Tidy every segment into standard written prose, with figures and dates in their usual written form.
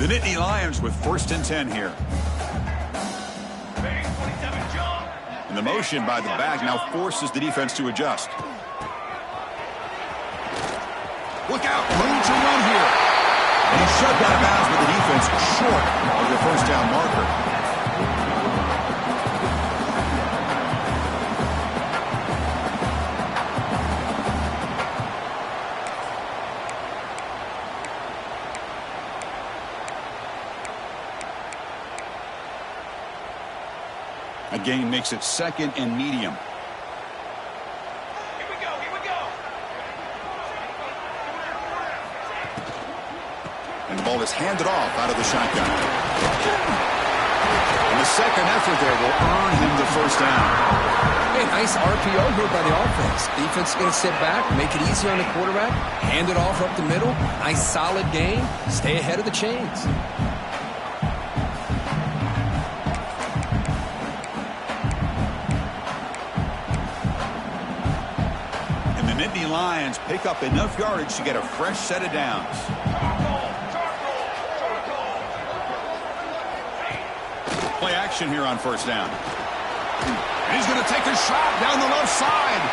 The Nittany Lions with 1st and 10 here. And the motion by the back now forces the defense to adjust. Look out, room to run here. And he's shoved out of bounds with the defense short of the 1st down marker. A gain makes it 2nd and medium. Here we go, here we go. And the ball is handed off out of the shotgun. And the second effort there will earn him the 1st down. Hey, nice RPO here by the offense. Defense is going to sit back, make it easy on the quarterback, hand it off up the middle. Nice solid gain. Stay ahead of the chains. Nittany Lions pick up enough yardage to get a fresh set of downs. Play action here on 1st down. He's going to take a shot down the left side.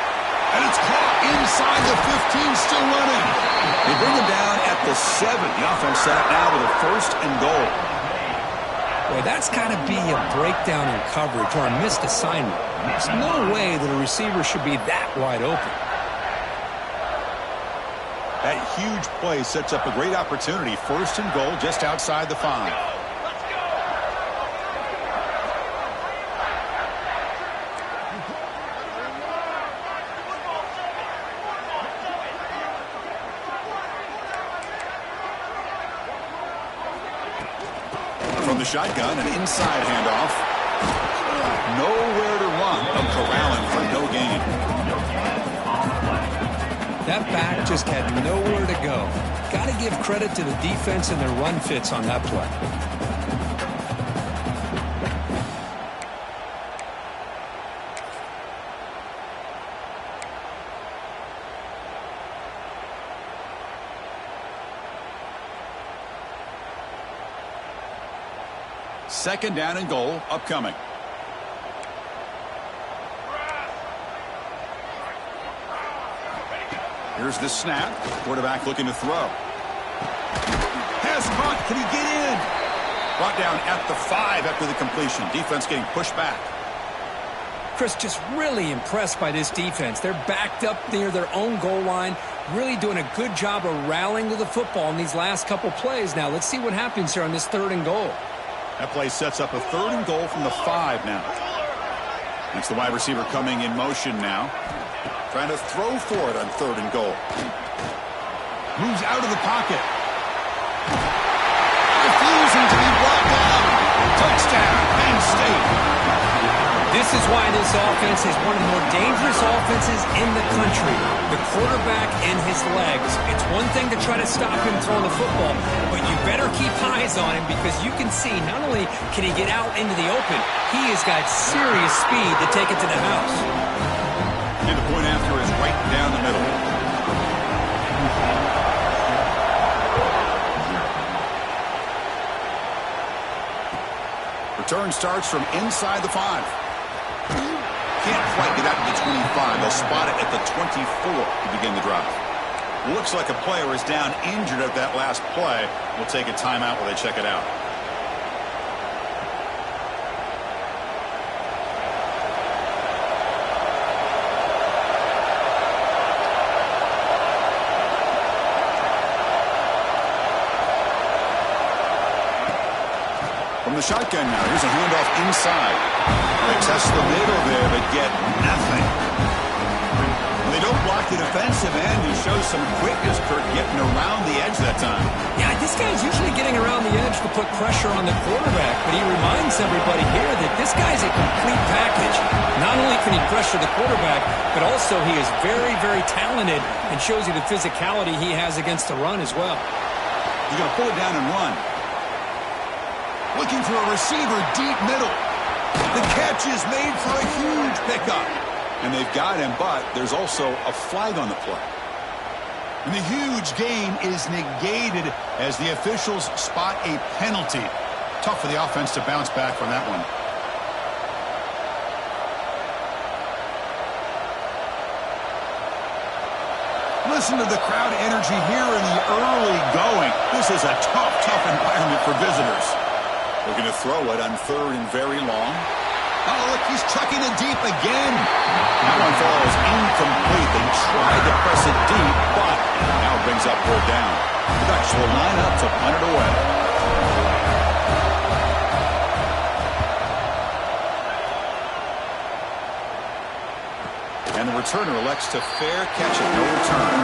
And it's caught inside the 15, still running. They bring him down at the 7. The offense set up now with a 1st and goal. Boy, that's got to be a breakdown in coverage or a missed assignment. There's no way that a receiver should be that wide open. That huge play sets up a great opportunity. 1st and goal just outside the 5. Let's go. From the shotgun, an inside handoff. Nowhere to run. A corralling for no gain. That back just had nowhere to go. Got to give credit to the defense and their run fits on that play. Second down and goal upcoming. Here's the snap. Quarterback looking to throw. Pass caught. Can he get in? Brought down at the 5 after the completion. Defense getting pushed back. Chris, just really impressed by this defense. They're backed up near their own goal line, really doing a good job of rallying to the football in these last couple plays. Now, let's see what happens here on this 3rd and goal. That play sets up a 3rd and goal from the 5 now. That's the wide receiver coming in motion now. Trying to throw for it on 3rd and goal. Moves out of the pocket. Refusing to be brought down. Touchdown, Penn State. This is why this offense is one of the more dangerous offenses in the country. The quarterback and his legs. It's one thing to try to stop him throwing the football, but you better keep eyes on him because you can see not only can he get out into the open, he has got serious speed to take it to the house. And the point after is right down the middle. Return starts from inside the 5. Can't quite get out to the 25. They'll spot it at the 24 to begin the drive. Looks like a player is down injured at that last play. We'll take a timeout while they check it out. From the shotgun now, here's a handoff inside. They test the middle there, but get nothing. They don't block the defensive end. He shows some quickness, Kurt, getting around the edge that time. Yeah, this guy's usually getting around the edge to put pressure on the quarterback, but he reminds everybody here that this guy's a complete package. Not only can he pressure the quarterback, but also he is very, very talented and shows you the physicality he has against the run as well. He's going to pull it down and run. Looking for a receiver deep middle. The catch is made for a huge pickup. And they've got him, but there's also a flag on the play. And the huge gain is negated as the officials spot a penalty. Tough for the offense to bounce back from that one. Listen to the crowd energy here in the early going. This is a tough environment for visitors. Looking to throw it on 3rd and very long. Oh, look, he's chucking it deep again. That one falls incomplete. They tried to press it deep, but now it brings up 4th down. The Ducks will line up to punt it away. And the returner elects to fair catch it, no return.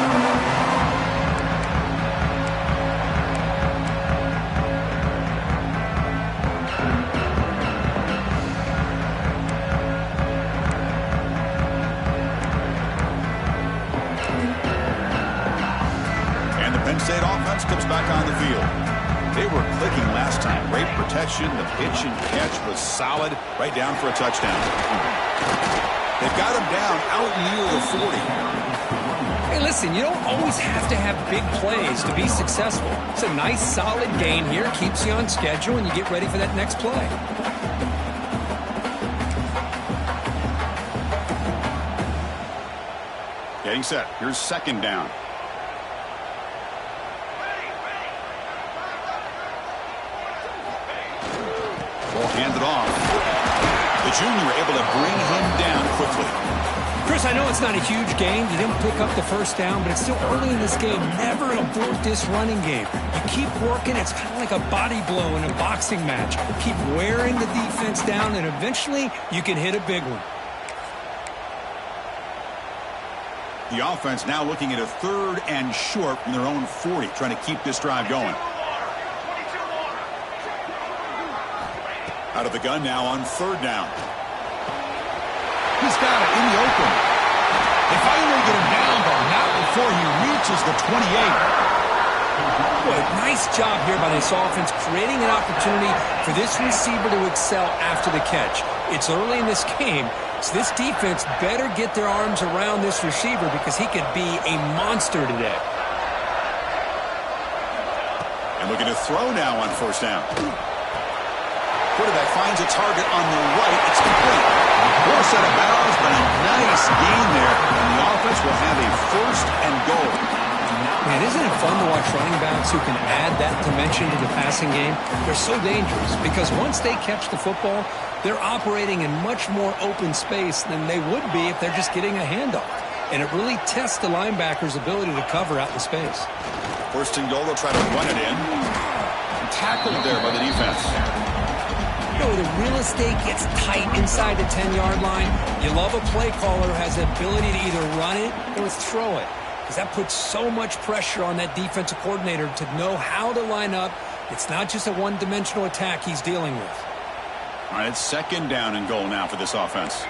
And the Penn State offense comes back on the field. They were clicking last time. Great protection. The pitch and catch was solid. Right down for a touchdown. They've got him down out near the 40. Hey, listen, you don't always have to have big plays to be successful. It's a nice, solid gain here. Keeps you on schedule, and you get ready for that next play. Getting set. Here's 2nd down. Ball handed off. The junior able to bring him down quickly. Chris, I know it's not a huge gain. You didn't pick up the 1st down, but it's still early in this game. Never abort this running game. You keep working. It's kind of like a body blow in a boxing match. Keep wearing the defense down, and eventually you can hit a big one. The offense now looking at a 3rd and short from their own 40, trying to keep this drive going. Out of the gun now on 3rd down. He's got it in the open. They finally get him down, but not before he reaches the 28. Boy, nice job here by this offense, creating an opportunity for this receiver to excel after the catch. It's early in this game, so this defense better get their arms around this receiver because he could be a monster today. And looking to throw now on 1st down. Quarterback finds a target on the right. It's complete. Poor set of bounds, but a nice gain there. And the offense will have a 1st and goal. Man, isn't it fun to watch running backs who can add that dimension to the passing game? They're so dangerous because once they catch the football, they're operating in much more open space than they would be if they're just getting a handoff. And it really tests the linebacker's ability to cover out the space. 1st and goal, they'll try to run it in. Tackled there by the defense. You know, the real estate gets tight inside the 10-yard line. You love a play caller who has the ability to either run it or throw it, because that puts so much pressure on that defensive coordinator to know how to line up. It's not just a one-dimensional attack he's dealing with. All right, it's 2nd down and goal now for this offense.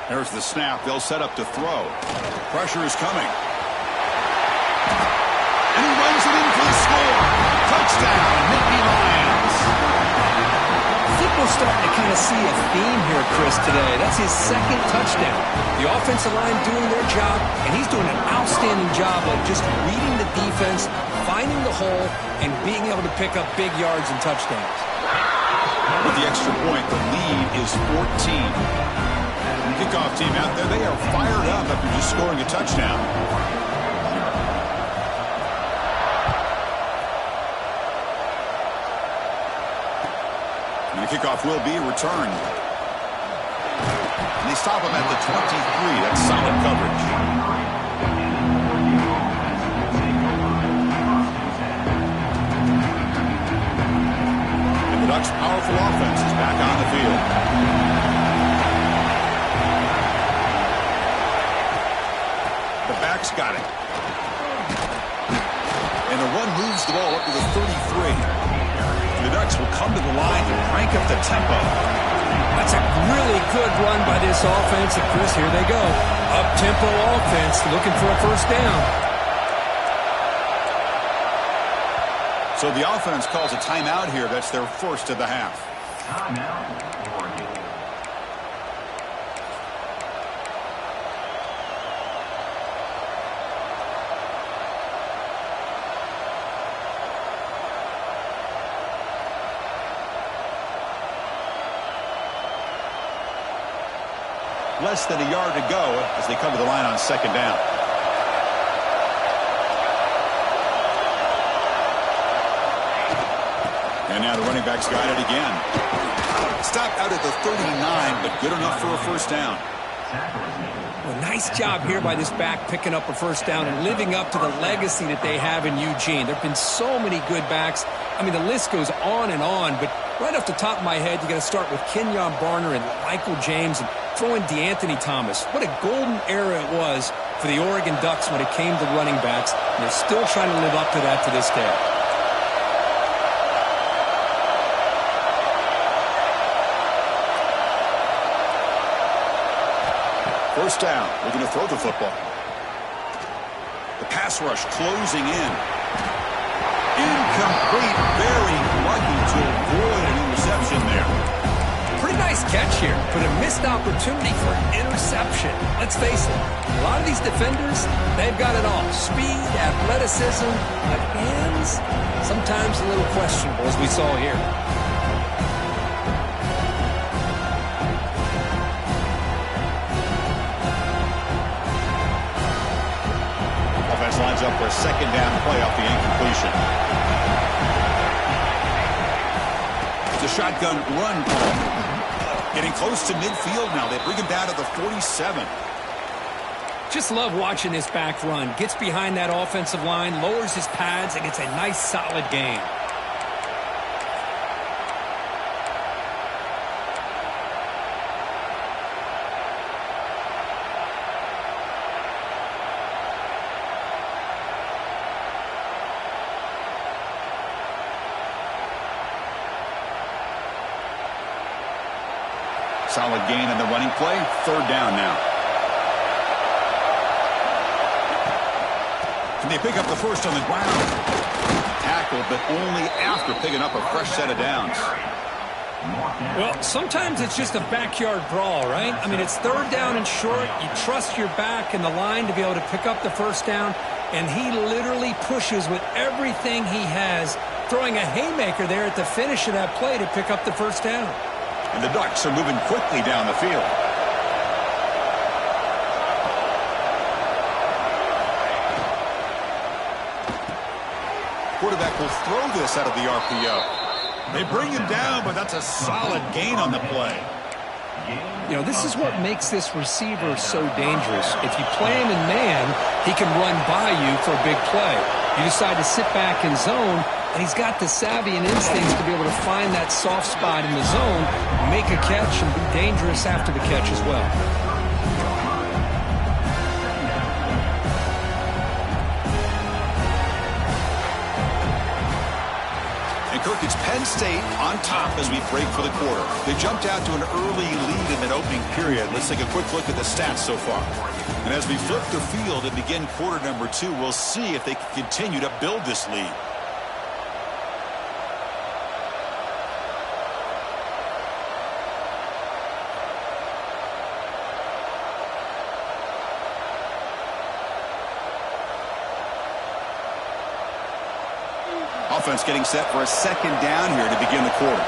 There's the snap. They'll set up to throw. Pressure is coming. And he runs it in for the score. Touchdown, Nittany Lions. I think we're starting to kind of see a theme here, Chris, today. That's his 2nd touchdown. The offensive line doing their job, and he's doing an outstanding job of just reading the defense, finding the hole, and being able to pick up big yards and touchdowns. With the extra point, the lead is 14. Kickoff team out there, they are fired up after just scoring a touchdown. And the kickoff will be returned. And they stop him at the 23. That's solid coverage. And the Ducks' powerful offense is back on the field. Back's got it. And the run moves the ball up to the 33. The Ducks will come to the line and crank up the tempo. That's That's a really good run by this offense. And Chris, here they go. Up-tempo offense looking for a first down. So the offense calls a timeout here. That's their first of the half. Timeout. Less than a yard to go as they come to the line on second down. And now the running back's got it again. Stopped out at the 39, but good enough for a first down. Well, nice job here by this back picking up a first down and living up to the legacy that they have in Eugene. There have been so many good backs. I mean, the list goes on, but right off the top of my head, you got to start with Kenyon Barner and Michael James and throw in DeAnthony Thomas. What a golden era it was for the Oregon Ducks when it came to running backs, and they're still trying to live up to that to this day. First down. Looking to throw the football. The pass rush closing in. Incomplete. Very lucky to avoid an interception there. Pretty nice catch here, but a missed opportunity for an interception. Let's face it, a lot of these defenders, they've got it all. Speed, athleticism, but hands, sometimes a little questionable, as we saw here. Offense lines up for a second down play off the incompletion. It's a shotgun run call. Getting close to midfield now. They bring him down to the 47. Just love watching this back run. Gets behind that offensive line, lowers his pads, and gets a nice solid gain. Solid gain in the running play. Third down now. Can they pick up the first on the ground? Tackled, but only after picking up a fresh set of downs. Well, sometimes it's just a backyard brawl, right? I mean, it's third down and short. You trust your back and the line to be able to pick up the first down, and he literally pushes with everything he has, throwing a haymaker there at the finish of that play to pick up the first down. And the Ducks are moving quickly down the field. Quarterback will throw this out of the RPO. They bring him down, but that's a solid gain on the play. You know, this is what makes this receiver so dangerous. If you play him in man, he can run by you for a big play. You decide to sit back in zone, and he's got the savvy and instincts to be able to find that soft spot in the zone, make a catch, and be dangerous after the catch as well. And Kirk, it's Penn State on top as we break for the quarter. They jumped out to an early lead in that opening period. Let's take a quick look at the stats so far. And as we flip the field and begin quarter number 2, we'll see if they can continue to build this lead. Offense getting set for a second down here to begin the quarter.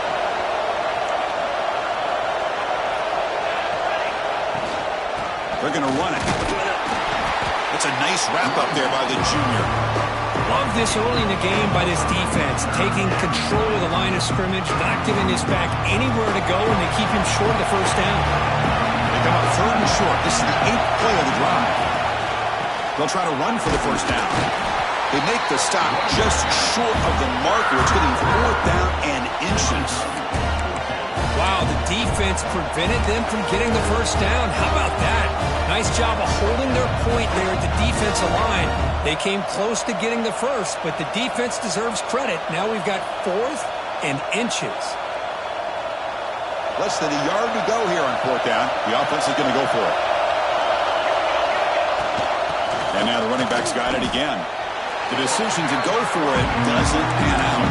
They're going to run it. It's a nice wrap-up there by the junior. Love this early in the game by this defense, taking control of the line of scrimmage, not giving this back anywhere to go, and they keep him short of the first down. They come up third and short. This is the 8th play of the drive. They'll try to run for the first down. They make the stop just short of the marker. It's getting 4th down and inches. Wow, the defense prevented them from getting the first down. How about that? Nice job of holding their point there at the defensive line. They came close to getting the first, but the defense deserves credit. Now we've got 4th and inches. Less than a yard to go here on 4th down. The offense is going to go for it. And now the running back's got it again. The decision to go for it doesn't pan out.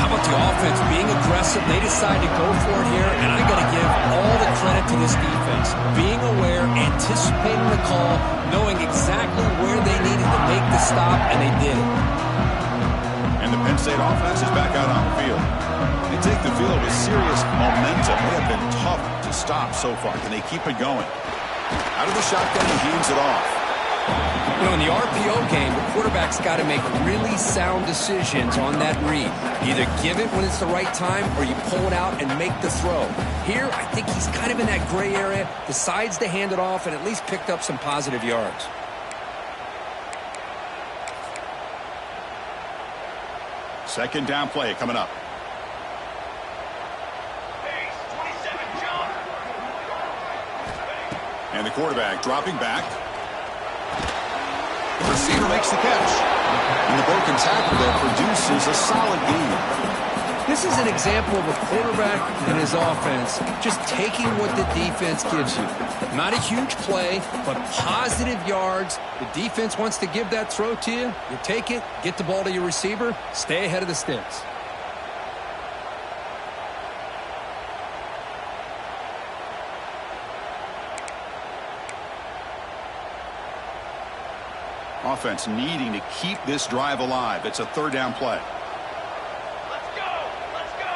How about the offense being aggressive? They decide to go for it here, and I got to give all the credit to this defense. Being aware, anticipating the call, knowing exactly where they needed to make the stop, and they did it. And the Penn State offense is back out on the field. They take the field with serious momentum. They have been tough to stop so far. Can they keep it going? Out of the shotgun, he hands it off. You know, in the RPO game, the quarterback's got to make really sound decisions on that read. Either give it when it's the right time or you pull it out and make the throw. Here, I think he's kind of in that gray area, decides to hand it off and at least picked up some positive yards. Second down play coming up. And the quarterback dropping back. The receiver makes the catch. And the broken tackle there produces a solid gain. This is an example of a quarterback and his offense just taking what the defense gives you. Not a huge play, but positive yards. The defense wants to give that throw to you. You take it, get the ball to your receiver, stay ahead of the sticks. Offense needing to keep this drive alive. It's a 3rd down play. Let's go! Let's go!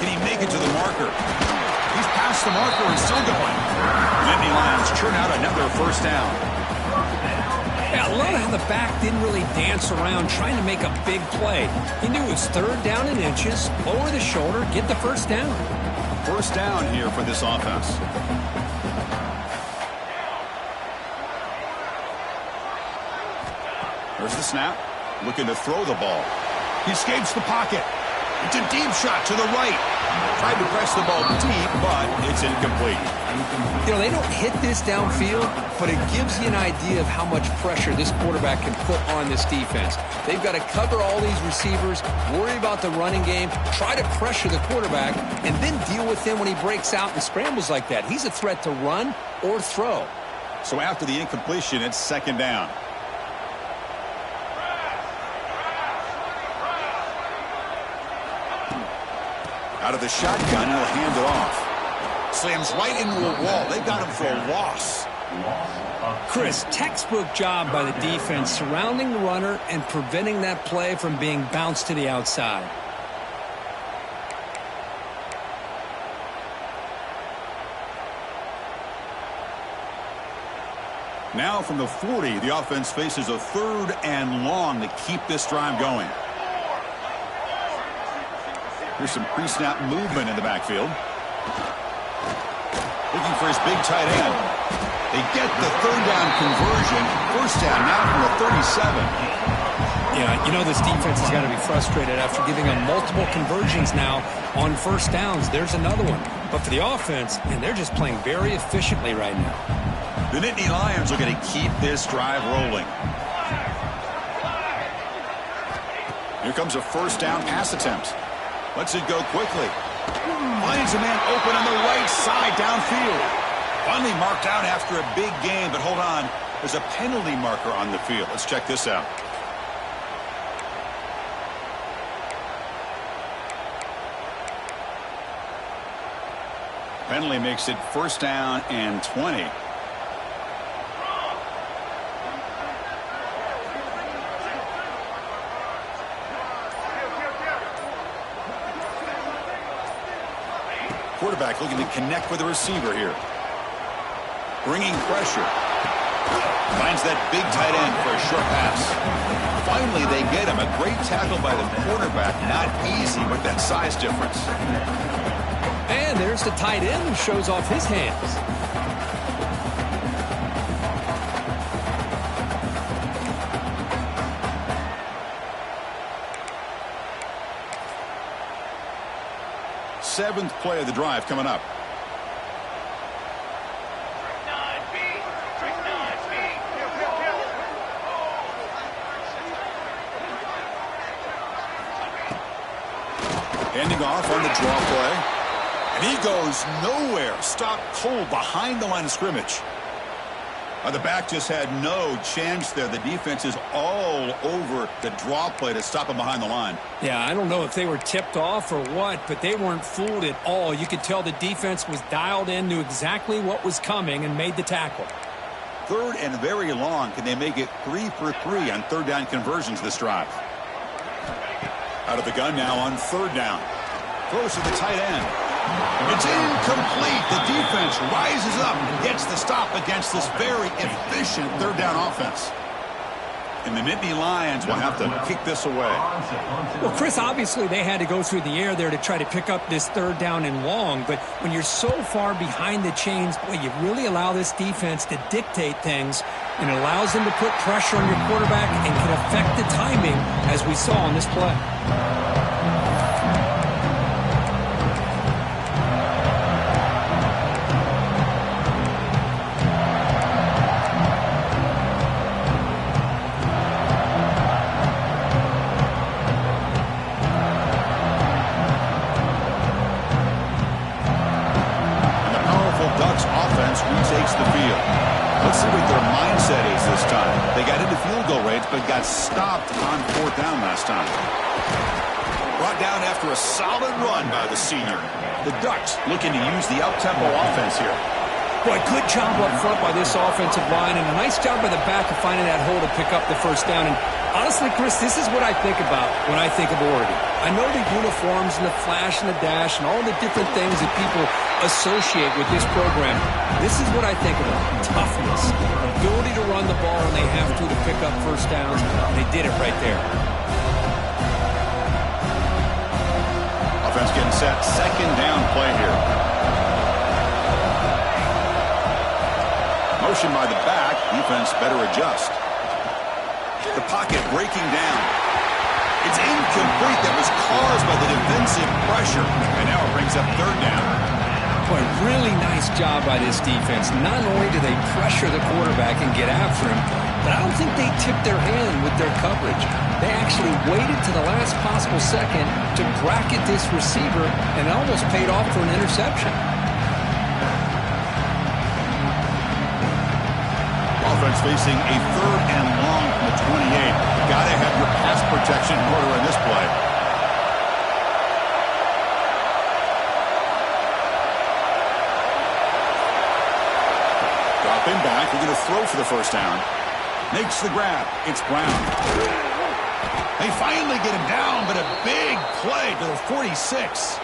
Can he make it to the marker? He's past the marker and still going. Nittany Lions churn out another 1st down. Yeah, I love how the back didn't really dance around trying to make a big play. He knew it was 3rd down in inches, lower the shoulder, get the 1st down. 1st down here for this offense. There's the snap. Looking to throw the ball. He escapes the pocket. It's a deep shot to the right. Tried to press the ball deep, but it's incomplete. You know, they don't hit this downfield, but it gives you an idea of how much pressure this quarterback can put on this defense. They've got to cover all these receivers, worry about the running game, try to pressure the quarterback, and then deal with him when he breaks out and scrambles like that. He's a threat to run or throw. So after the incompletion, it's 2nd down. Out of the shotgun, he'll hand it off. Slams right into a wall. They got him for a loss. Chris, textbook job by the defense surrounding the runner and preventing that play from being bounced to the outside. Now from the 40, the offense faces a 3rd and long to keep this drive going. Here's some pre-snap movement in the backfield. Looking for his big tight end. They get the 3rd down conversion. 1st down now from the 37. Yeah, you know this defense has got to be frustrated after giving them multiple conversions now on 1st downs. There's another one. But for the offense, and they're just playing very efficiently right now. The Nittany Lions are going to keep this drive rolling. Here comes a 1st down pass attempt. Lets it go quickly. Finds a man open on the right side downfield. Finally marked out after a big game, but hold on. There's a penalty marker on the field. Let's check this out. Penalty makes it 1st down and 20. Quarterback looking to connect with the receiver here. Bringing pressure. Finds that big tight end for a short pass. Finally, they get him. A great tackle by the quarterback. Not easy with that size difference. And there's the tight end who shows off his hands. Seventh play of the drive coming up. Handing off on the draw play. And he goes nowhere. Stopped cold behind the line of scrimmage. The back just had no chance there. The defense is all over the draw play to stop him behind the line. Yeah, I don't know if they were tipped off or what, but they weren't fooled at all. You could tell the defense was dialed in, knew exactly what was coming, and made the tackle. Third and very long. Can they make it 3 for 3 on third down conversions this drive? Out of the gun now on third down. Throws to the tight end. It's incomplete. The defense rises up and gets the stop against this very efficient third down offense. And the Nittany Lions will have to kick this away. Well, Chris, obviously they had to go through the air there to try to pick up this third down and long. But when you're so far behind the chains, boy, you really allow this defense to dictate things. And it allows them to put pressure on your quarterback and can affect the timing, as we saw on this play. Let's see what their mindset is this time. They got into field goal range, but got stopped on fourth down last time. Brought down after a solid run by the senior. The Ducks looking to use the up-tempo offense here. Boy, good job up front by this offensive line, and a nice job by the back of finding that hole to pick up the first down. And honestly, Chris, this is what I think about when I think of Oregon. I know the uniforms and the flash and the dash and all the different things that people associate with this program. This is what I think about. Toughness, ability to run the ball when they have to pick up first downs. They did it right there. Offense getting set. Second down play here. Motion by the back. Defense better adjust. The pocket breaking down. It's incomplete. That was caused by the defensive pressure. And now it brings up third down. Boy, really nice job by this defense. Not only do they pressure the quarterback and get after him, but I don't think they tipped their hand with their coverage. They actually waited to the last possible second to bracket this receiver, and it almost paid off for an interception. Offense facing a third and long from the 28. Got to have your pass protection in order in this play. Dropping back. We're going to throw for the first down. Makes the grab. It's Brown. They finally get him down, but a big play to the 46.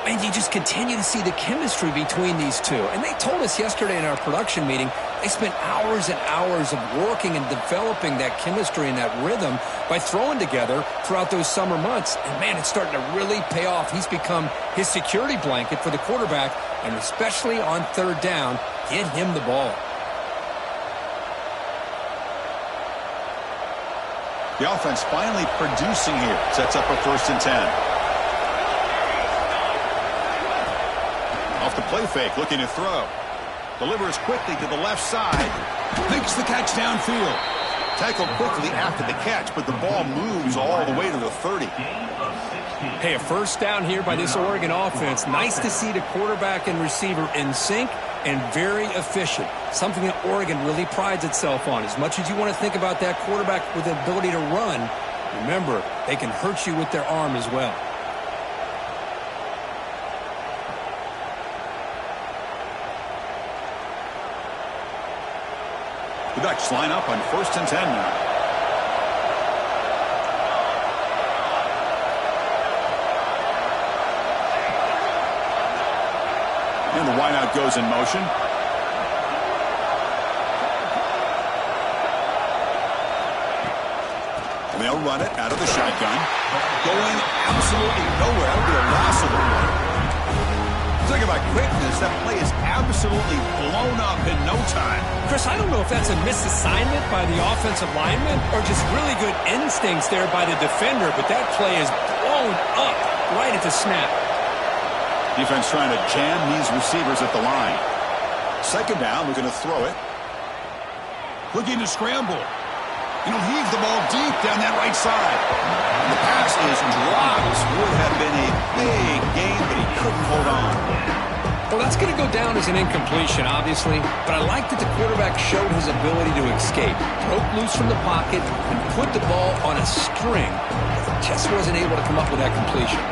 And you just continue to see the chemistry between these two. And they told us yesterday in our production meeting, they spent hours and hours of working and developing that chemistry and that rhythm by throwing together throughout those summer months. And, man, it's starting to really pay off. He's become his security blanket for the quarterback, and especially on third down, get him the ball. The offense finally producing here. Sets up a 1st and 10. Off the play fake, looking to throw. Delivers quickly to the left side. Makes the catch downfield. Tackled quickly after the catch, but the ball moves all the way to the 30. Hey, a first down here by this Oregon offense. Nice to see the quarterback and receiver in sync and very efficient. Something that Oregon really prides itself on. As much as you want to think about that quarterback with the ability to run, remember, they can hurt you with their arm as well. The Ducks line up on 1st and 10 now. And the wideout goes in motion. And they'll run it out of the shotgun. Going absolutely nowhere. That'll be a loss of the play. Talking about quickness, that play is absolutely blown up in no time. Chris, I don't know if that's a misassignment by the offensive lineman or just really good instincts there by the defender, but that play is blown up right at the snap. Defense trying to jam these receivers at the line. Second down, we're going to throw it. Looking to scramble. And he'll heave the ball deep down that right side. And the pass is dropped. Would have been a big gain, but he couldn't hold on. Well, that's going to go down as an incompletion, obviously, but I like that the quarterback showed his ability to escape, broke loose from the pocket, and put the ball on a string, but just wasn't able to come up with that completion.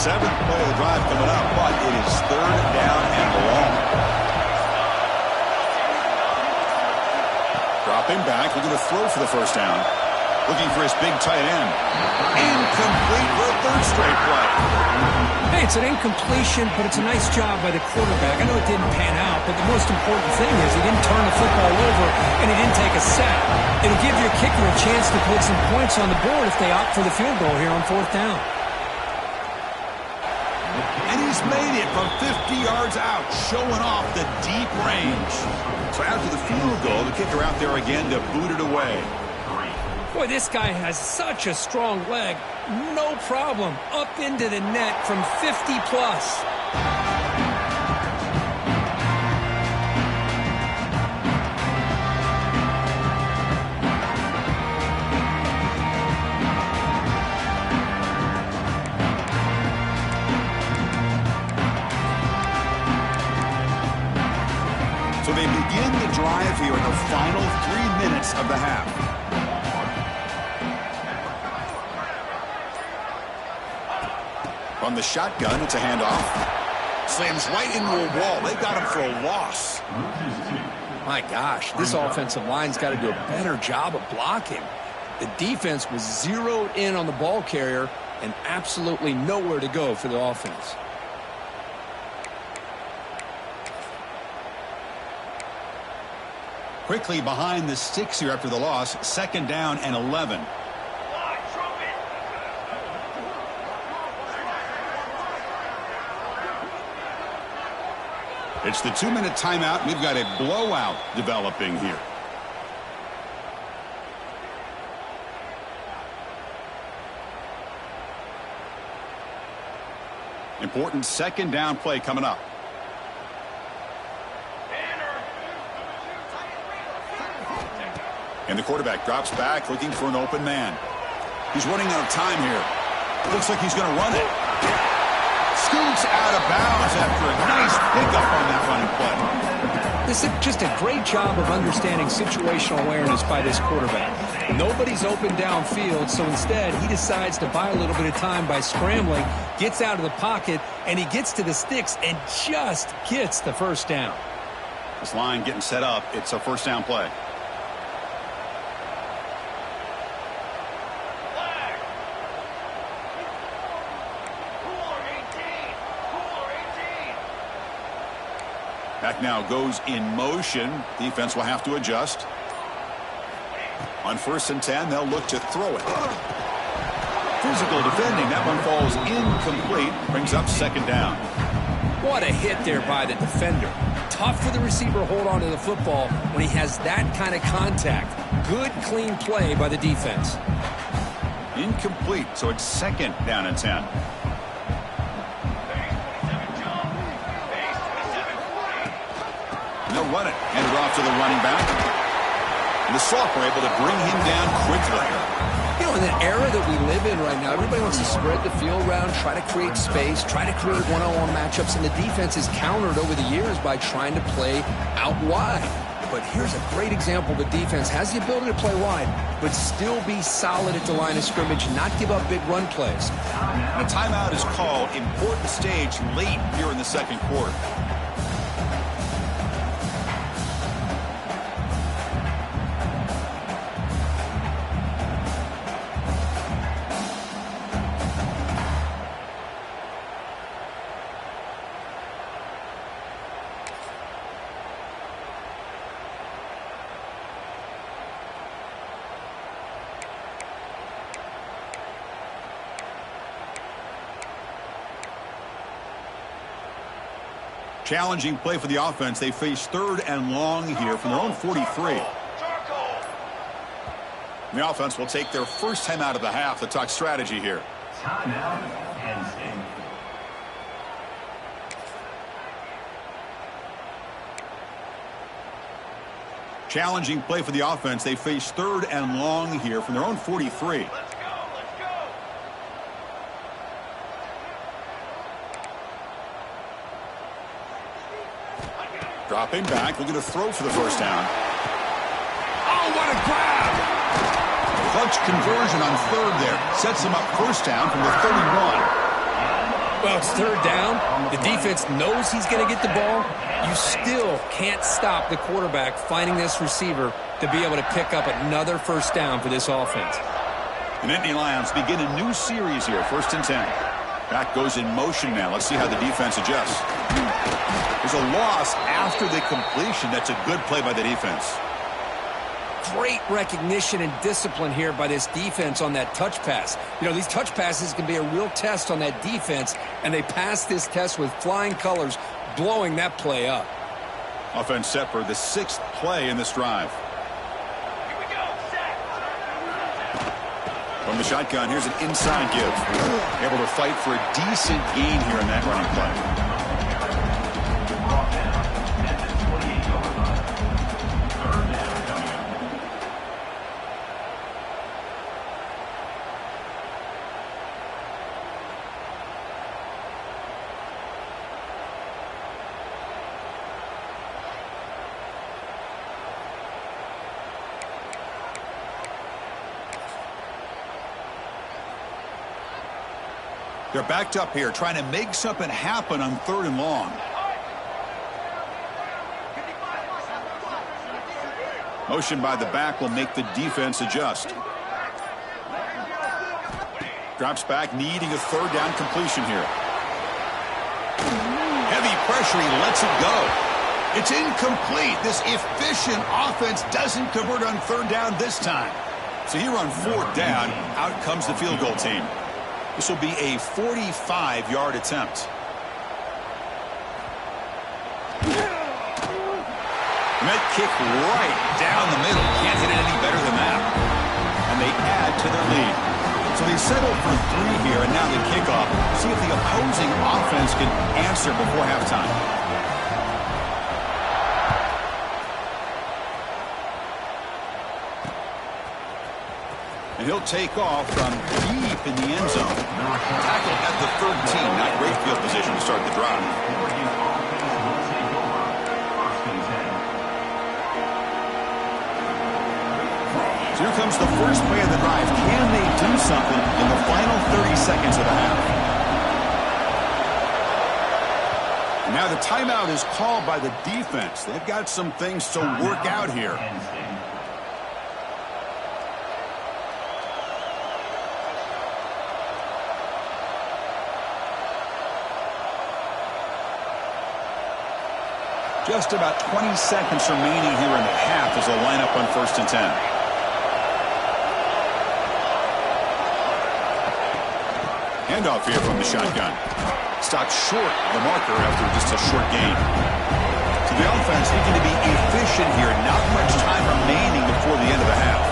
Seventh play of the drive coming up, but it is third down and long. Dropping back, looking to throw for the first down. Looking for his big tight end. Incomplete for a third straight play. Hey, it's an incompletion, but it's a nice job by the quarterback. I know it didn't pan out, but the most important thing is he didn't turn the football over and he didn't take a sack. It'll give your kicker a chance to put some points on the board if they opt for the field goal here on fourth down. And he's made it from 50 yards out, showing off the deep range. So after the field goal, the kicker out there again to boot it away. Boy, this guy has such a strong leg. No problem. Up into the net from 50 plus. So they begin the drive here in the final 3 minutes of the half. From the shotgun, it's a handoff. Slams right into a wall. They got him for a loss. My gosh, this offensive line's got to do a better job of blocking. The defense was zeroed in on the ball carrier and absolutely nowhere to go for the offense. Quickly behind the sticks here after the loss. Second down and 11. It's the 2-minute timeout. We've got a blowout developing here. Important second down play coming up. And the quarterback drops back looking for an open man. He's running out of time here. Looks like he's going to run it. Scoots out of bounds after a nice pickup on that running play. This is just a great job of understanding situational awareness by this quarterback. Nobody's open downfield, so instead he decides to buy a little bit of time by scrambling, gets out of the pocket, and he gets to the sticks and just gets the first down. This line getting set up. It's a first down play. Back now goes in motion. Defense will have to adjust. On 1st and 10, they'll look to throw it. Physical defending. That one falls incomplete. Brings up second down. What a hit there by the defender. Tough for the receiver to hold on to the football when he has that kind of contact. Good, clean play by the defense. Incomplete, so it's second down and 10. They'll run it. Hand it off to the running back. And the sophomore able to bring him down quickly. You know, in the era that we live in right now, everybody wants to spread the field around, try to create space, try to create one-on-one matchups, and the defense is countered over the years by trying to play out wide. But here's a great example. The defense has the ability to play wide, but still be solid at the line of scrimmage, not give up big run plays. And a timeout is called. Important stage late here in the second quarter. Challenging play for the offense. They face 3rd and long here from their own 43. And the offense will take their first time out of the half to talk strategy here. Timeout, Penn State. Challenging play for the offense. They face 3rd and long here from their own 43. Let's go, let's go. Dropping back, looking to throw for the first down. Oh, what a grab! Clutch conversion on 3rd there. Sets him up first down from the 31. Well, it's 3rd down. The defense knows he's going to get the ball. You still can't stop the quarterback finding this receiver to be able to pick up another first down for this offense. The Nittany Lions begin a new series here, 1st and 10. Back goes in motion now. Let's see how the defense adjusts. There's a loss after the completion. That's a good play by the defense. Great recognition and discipline here by this defense on that touch pass. You know, these touch passes can be a real test on that defense, and they passed this test with flying colors, blowing that play up. Offense set for the 6th play in this drive. Here we go, set. From the shotgun, here's an inside give. Able to fight for a decent gain here in that running play. They're backed up here, trying to make something happen on 3rd and long. Motion by the back will make the defense adjust. Drops back, needing a 3rd down completion here. Heavy pressure, he lets it go. It's incomplete. This efficient offense doesn't convert on 3rd down this time. So here on 4th down, out comes the field goal team. This will be a 45-yard attempt. And that kick right down the middle. Can't hit it any better than that. And they add to their lead. So they settle for 3 here, and now the kickoff. See if the opposing offense can answer before halftime. And he'll take off from deep in the end zone. Tackled at the 13. Not great field position to start the drive. So here comes the first play of the drive. Can they do something in the final 30 seconds of the half? Now the timeout is called by the defense. They've got some things to work out here. Just about 20 seconds remaining here in the half as they'll line up on 1st and 10. Handoff here from the shotgun. Stopped short of the marker after just a short gain. So the offense looking to be efficient here. Not much time remaining before the end of the half.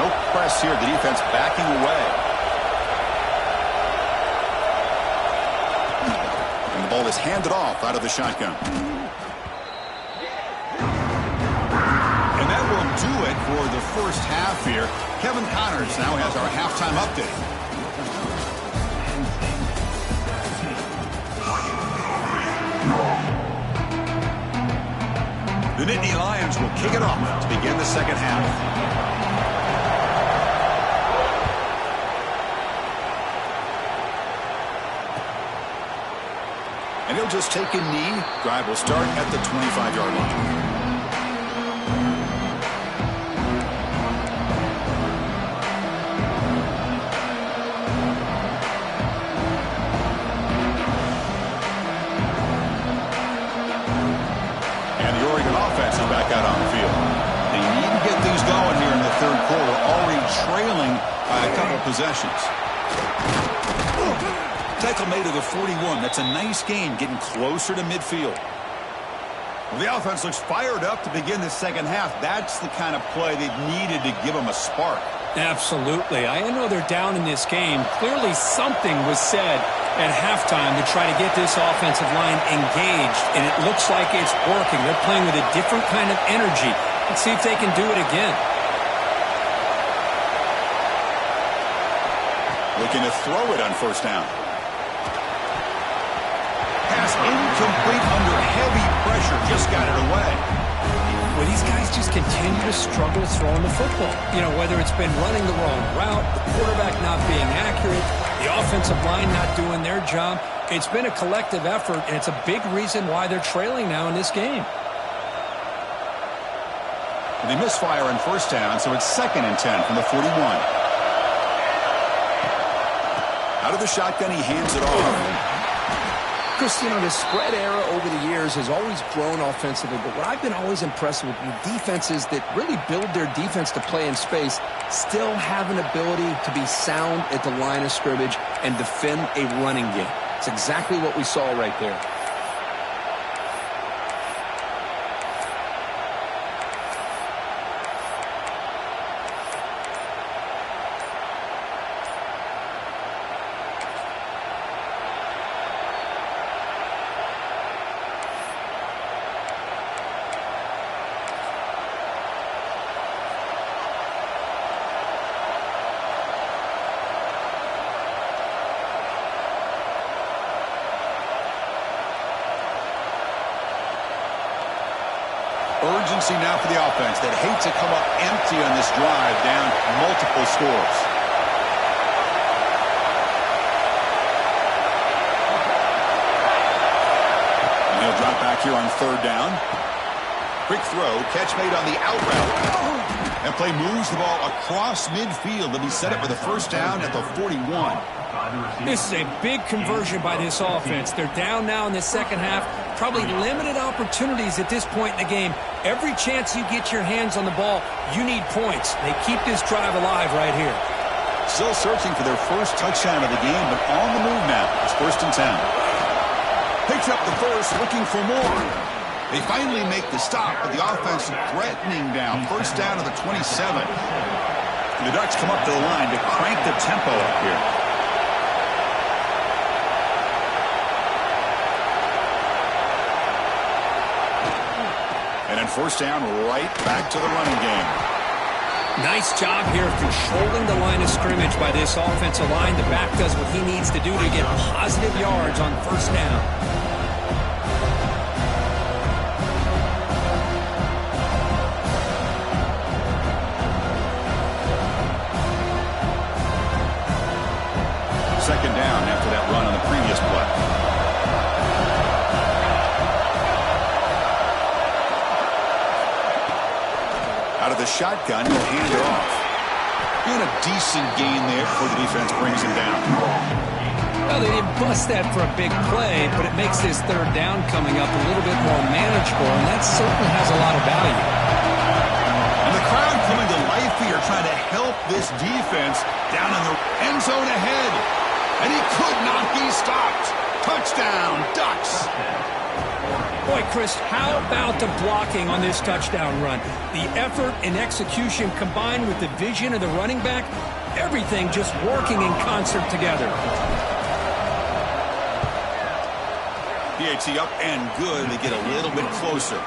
No press here. The defense backing away. The ball is handed off out of the shotgun. And that will do it for the first half here. Kevin Connors now has our halftime update. The Nittany Lions will kick it off to begin the second half. And he'll just take a knee. Drive will start at the 25-yard line. And the Oregon offense is back out on the field. They need to get things going here in the 3rd quarter, already trailing by a couple possessions. tackle made to the 41. That's a nice gain, getting closer to midfield. Well, the offense looks fired up to begin the second half. That's the kind of play they needed to give them a spark. Absolutely. I know they're down in this game. Clearly something was said at halftime to try to get this offensive line engaged, and it looks like it's working. They're playing with a different kind of energy. Let's see if they can do it again. Looking to throw it on first down. Pass incomplete under heavy pressure. Just got it away. Well, these guys just continue to struggle throwing the football. You know, whether it's been running the wrong route, the quarterback not being accurate, the offensive line not doing their job. It's been a collective effort, and it's a big reason why they're trailing now in this game. And they misfire on first down, so it's 2nd and 10 from the 41. Out of the shotgun, he hands it off. Chris, you know, the spread era over the years has always grown offensively, but what I've been always impressed with defenses that really build their defense to play in space still have an ability to be sound at the line of scrimmage and defend a running game. It's exactly what we saw right there. Urgency now for the offense that hate to come up empty on this drive, down multiple scores. And he'll drop back here on 3rd down. Quick throw, catch made on the out route. And play moves the ball across midfield to be set up with a first down at the 41. This is a big conversion by this offense. They're down now in the second half. Probably limited opportunities at this point in the game. Every chance you get your hands on the ball, you need points. They keep this drive alive right here. Still searching for their first touchdown of the game, but on the move now. It's 1st and 10. Picks up the first, looking for more. They finally make the stop, but the offense threatening down. First down to the 27. And the Ducks come up to the line to crank the tempo up here. And then first down, right back to the running game. Nice job here of controlling the line of scrimmage by this offensive line. The back does what he needs to do to get positive yards on first down. Second down after that run on the previous play. Out of the shotgun, he'll hand it off. And a decent gain there before the defense brings him down. Well, they didn't bust that for a big play, but it makes this 3rd down coming up a little bit more manageable, and that certainly has a lot of value. And the crowd coming to life here, trying to help this defense down in the end zone ahead. And he could not be stopped. Touchdown, Ducks. Boy, Chris, how about the blocking on this touchdown run? The effort and execution combined with the vision of the running back, everything just working in concert together. PAT up and good. They get a little bit closer.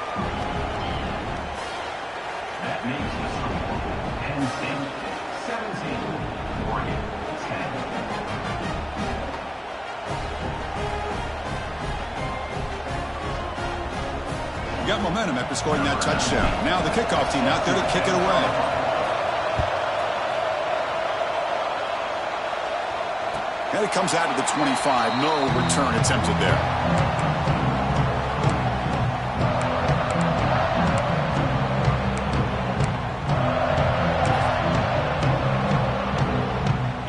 That makes the score Penn State 17, Oregon 10. Got momentum after scoring that touchdown. Now the kickoff team out there to kick it away. And it comes out to the 25. No return attempted there.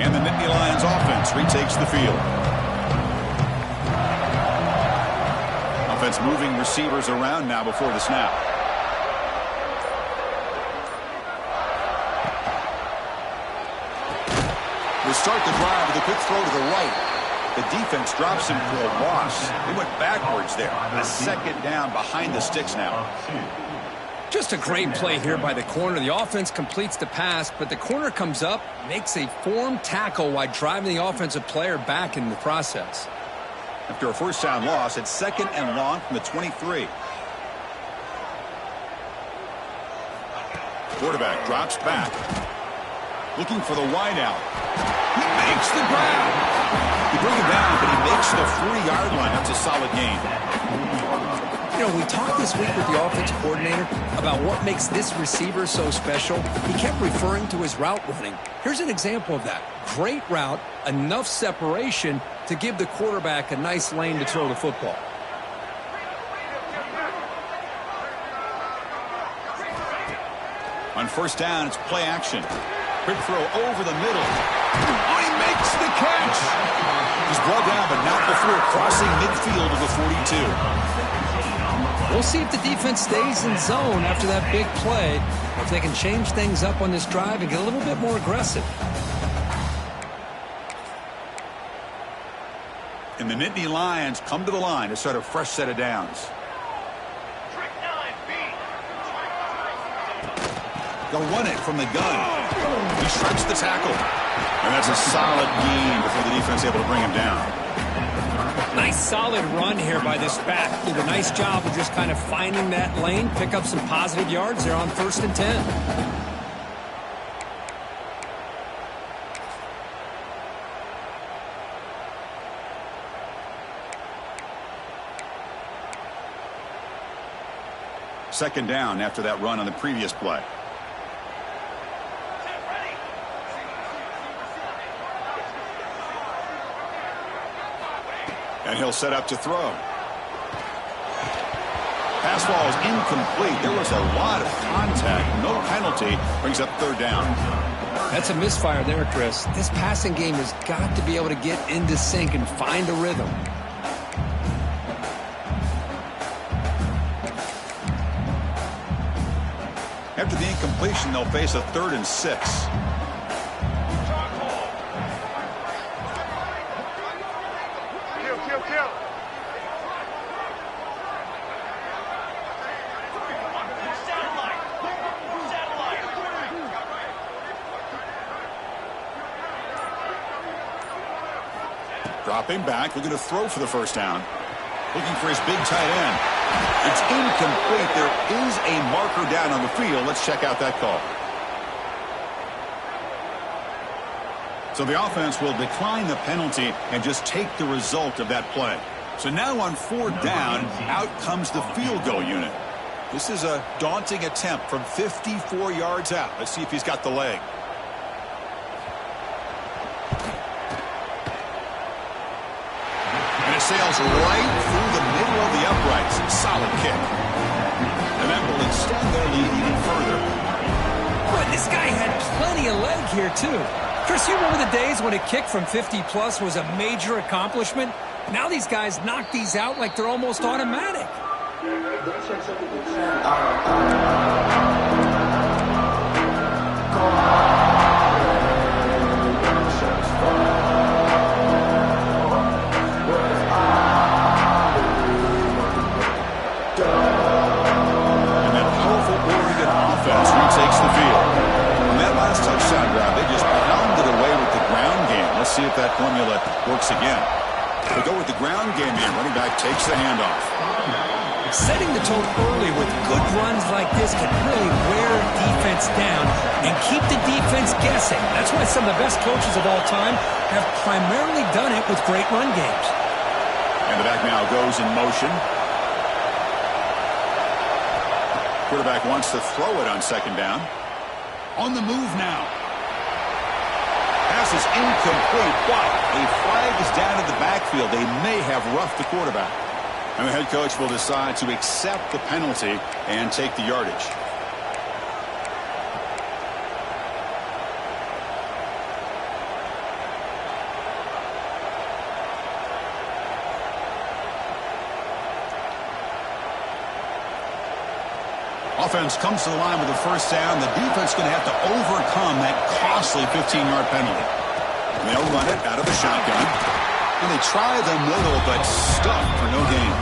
And the Nittany Lions offense retakes the field. Offense moving receivers around now before the snap. They start the drive with a quick throw to the right. The defense drops him for a loss. They went backwards there. A second down behind the sticks now. Just a great play here by the corner. The offense completes the pass, but the corner comes up, makes a formed tackle while driving the offensive player back in the process. After a first down loss, it's second and long from the 23. Quarterback drops back. Looking for the wideout. He makes the grab. He brings him down, but he makes the 3-yard line. That's a solid gain. You know, we talked this week with the offense coordinator about what makes this receiver so special. He kept referring to his route running. Here's an example of that. Great route, enough separation to give the quarterback a nice lane to throw the football. On first down, it's play action. Quick throw over the middle. Oh, he makes the catch. He's brought down, but not before crossing midfield of the 42. We'll see if the defense stays in zone after that big play, or if they can change things up on this drive and get a little bit more aggressive. And the Nittany Lions come to the line to start a fresh set of downs. Trick 9B. They'll run it from the gun. He strikes the tackle. And that's a solid gain before the defense able to bring him down. Nice solid run here by this back. Did a nice job of just kind of finding that lane, pick up some positive yards there on 1st and 10. Second down after that run on the previous play. And he'll set up to throw. Pass ball is incomplete. There was a lot of contact. No penalty. Brings up third down. That's a misfire there, Chris. This passing game has got to be able to get into sync and find a rhythm. After the incompletion, they'll face a 3rd and 6. Dropping back, looking to throw for the first down. Looking for his big tight end. It's incomplete. There is a marker down on the field. Let's check out that call. So the offense will decline the penalty and just take the result of that play. So now on 4th down, out comes the field goal unit. This is a daunting attempt from 54 yards out. Let's see if he's got the leg. And it sails right through the middle of the uprights. Solid kick. And that will extend their lead even further. Boy, this guy had plenty of leg here, too. Chris, you remember the days when a kick from 50-plus was a major accomplishment? Now these guys knock these out like they're almost automatic. And that powerful Oregon offense retakes the field. On that last touchdown drive, they just pounded away with the ground game. Let's see if that formula works again. They go with the ground game here. Running back takes the handoff. Setting the tone early with good runs like this can really wear defense down and keep the defense guessing. That's why some of the best coaches of all time have primarily done it with great run games. And the back now goes in motion. Quarterback wants to throw it on 2nd down. On the move now. Pass is incomplete, but a flag is down in the backfield. They may have roughed the quarterback. And the head coach will decide to accept the penalty and take the yardage. Offense comes to the line with the first down. The defense going to have to overcome that costly 15-yard penalty. And they'll run it out of the shotgun. And they try the middle, but stuffed for no gain.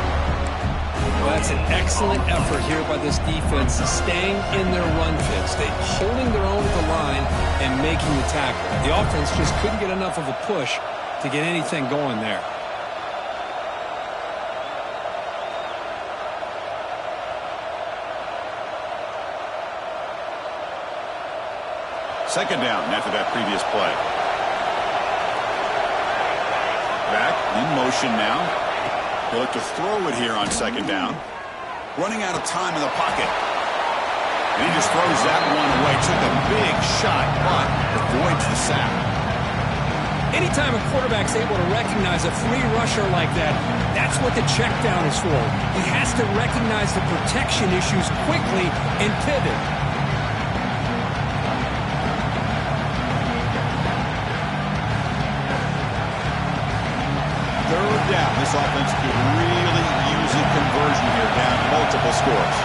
Well, that's an excellent effort here by this defense, staying in their run fits, holding their own at the line and making the tackle. The offense just couldn't get enough of a push to get anything going there. Second down after that previous play. Back in motion now. They look to throw it here on second down. Running out of time in the pocket. And he just throws that one away. Took a big shot, but avoids the sack. Anytime a quarterback's able to recognize a free rusher like that, that's what the check down is for. He has to recognize the protection issues quickly and pivot. Third down. This offense could really use a conversion here, down multiple scores.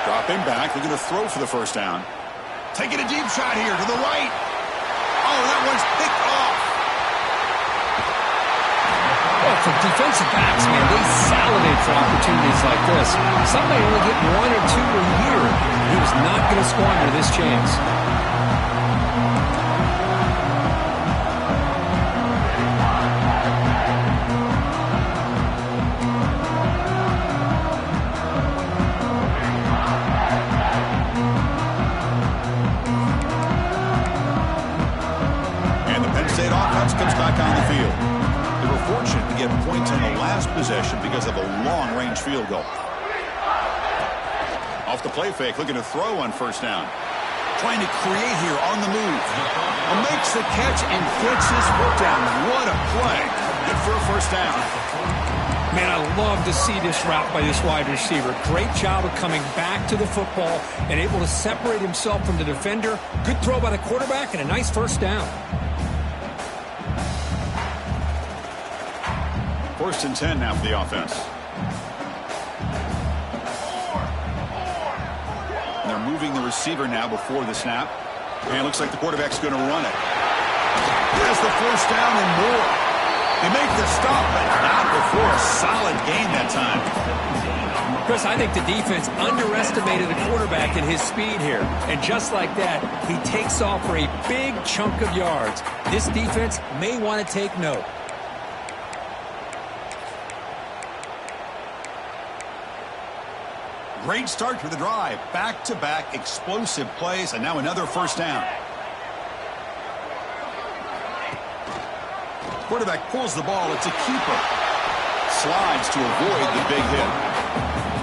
Dropping back. They're going to throw for the first down. Taking a deep shot here to the right. Oh, that one's picked off. Well, for defensive backs, man, they salivate for opportunities like this. Some may only get one or two a year. He was not going to squander this chance. Comes back on the field. They were fortunate to get points on the last possession because of a long-range field goal. Off the play fake, looking to throw on first down. Trying to create here on the move. Makes the catch and gets his foot down. What a play. Good for a first down. Man, I love to see this route by this wide receiver. Great job of coming back to the football and able to separate himself from the defender. Good throw by the quarterback and a nice first down. First and 10 now for the offense. And they're moving the receiver now before the snap. And it looks like the quarterback's going to run it. There's the first down and more. They make the stop, but not before a solid gain that time. Chris, I think the defense underestimated the quarterback and his speed here. And just like that, he takes off for a big chunk of yards. This defense may want to take note. Great start to the drive. Back-to-back explosive plays, and now another first down. Quarterback pulls the ball. It's a keeper. Slides to avoid the big hit.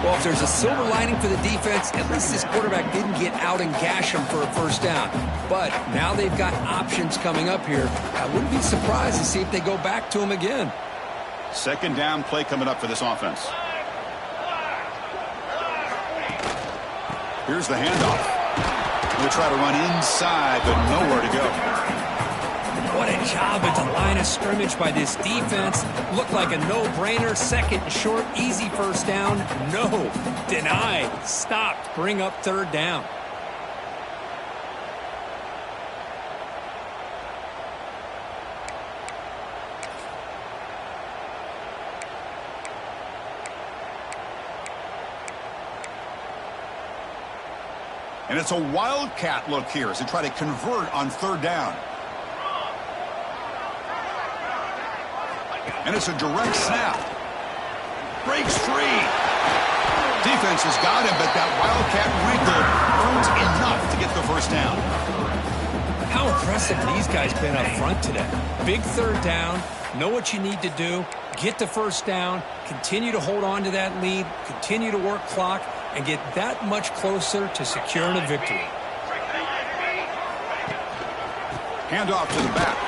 Well, if there's a silver lining for the defense, at least this quarterback didn't get out and gash him for a first down. But now they've got options coming up here. I wouldn't be surprised to see if they go back to him again. Second down play coming up for this offense. Here's the handoff. They try to run inside, but nowhere to go. What a job at the line of scrimmage by this defense. Looked like a no-brainer. Second and short, easy first down. No. Denied. Stopped. Bring up third down. And it's a wildcat look here as they try to convert on third down. And it's a direct snap. Breaks free. Defense has got him, but that wildcat wrinkle earns enough to get the first down. How impressive these guys been up front today. Big third down. Know what you need to do. Get the first down. Continue to hold on to that lead. Continue to work clock. And get that much closer to securing a victory. Handoff to the back.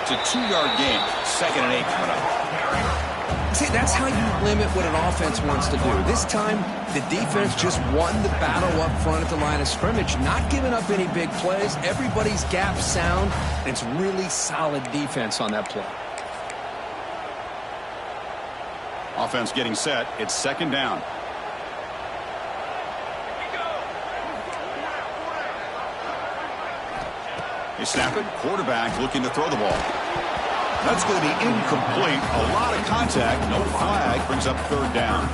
It's a 2-yard gain. Second and 8 coming up. See, that's how you limit what an offense wants to do. This time, the defense just won the battle up front at the line of scrimmage, not giving up any big plays. Everybody's gap sound, and it's really solid defense on that play. Offense getting set. It's second down. They snap it. Quarterback looking to throw the ball. That's going to be incomplete. A lot of contact. No flag. Brings up third down.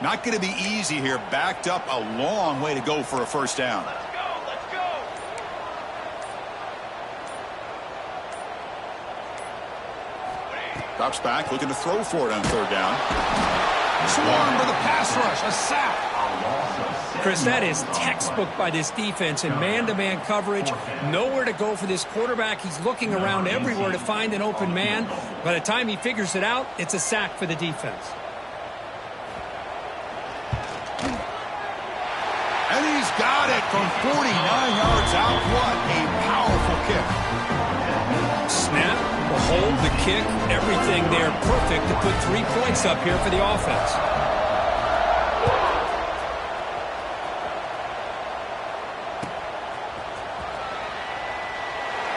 Not going to be easy here. Backed up a long way to go for a first down. Let's go, let's go. Drops back, looking to throw for it on third down. Swarm for the pass rush. A sack. Chris, that is textbook by this defense in man-to-man coverage. Nowhere to go for this quarterback. He's looking around everywhere to find an open man. By the time he figures it out, it's a sack for the defense. And he's got it from 49 yards out. What a powerful kick. Snap, the hold, the kick, everything there perfect to put 3 points up here for the offense.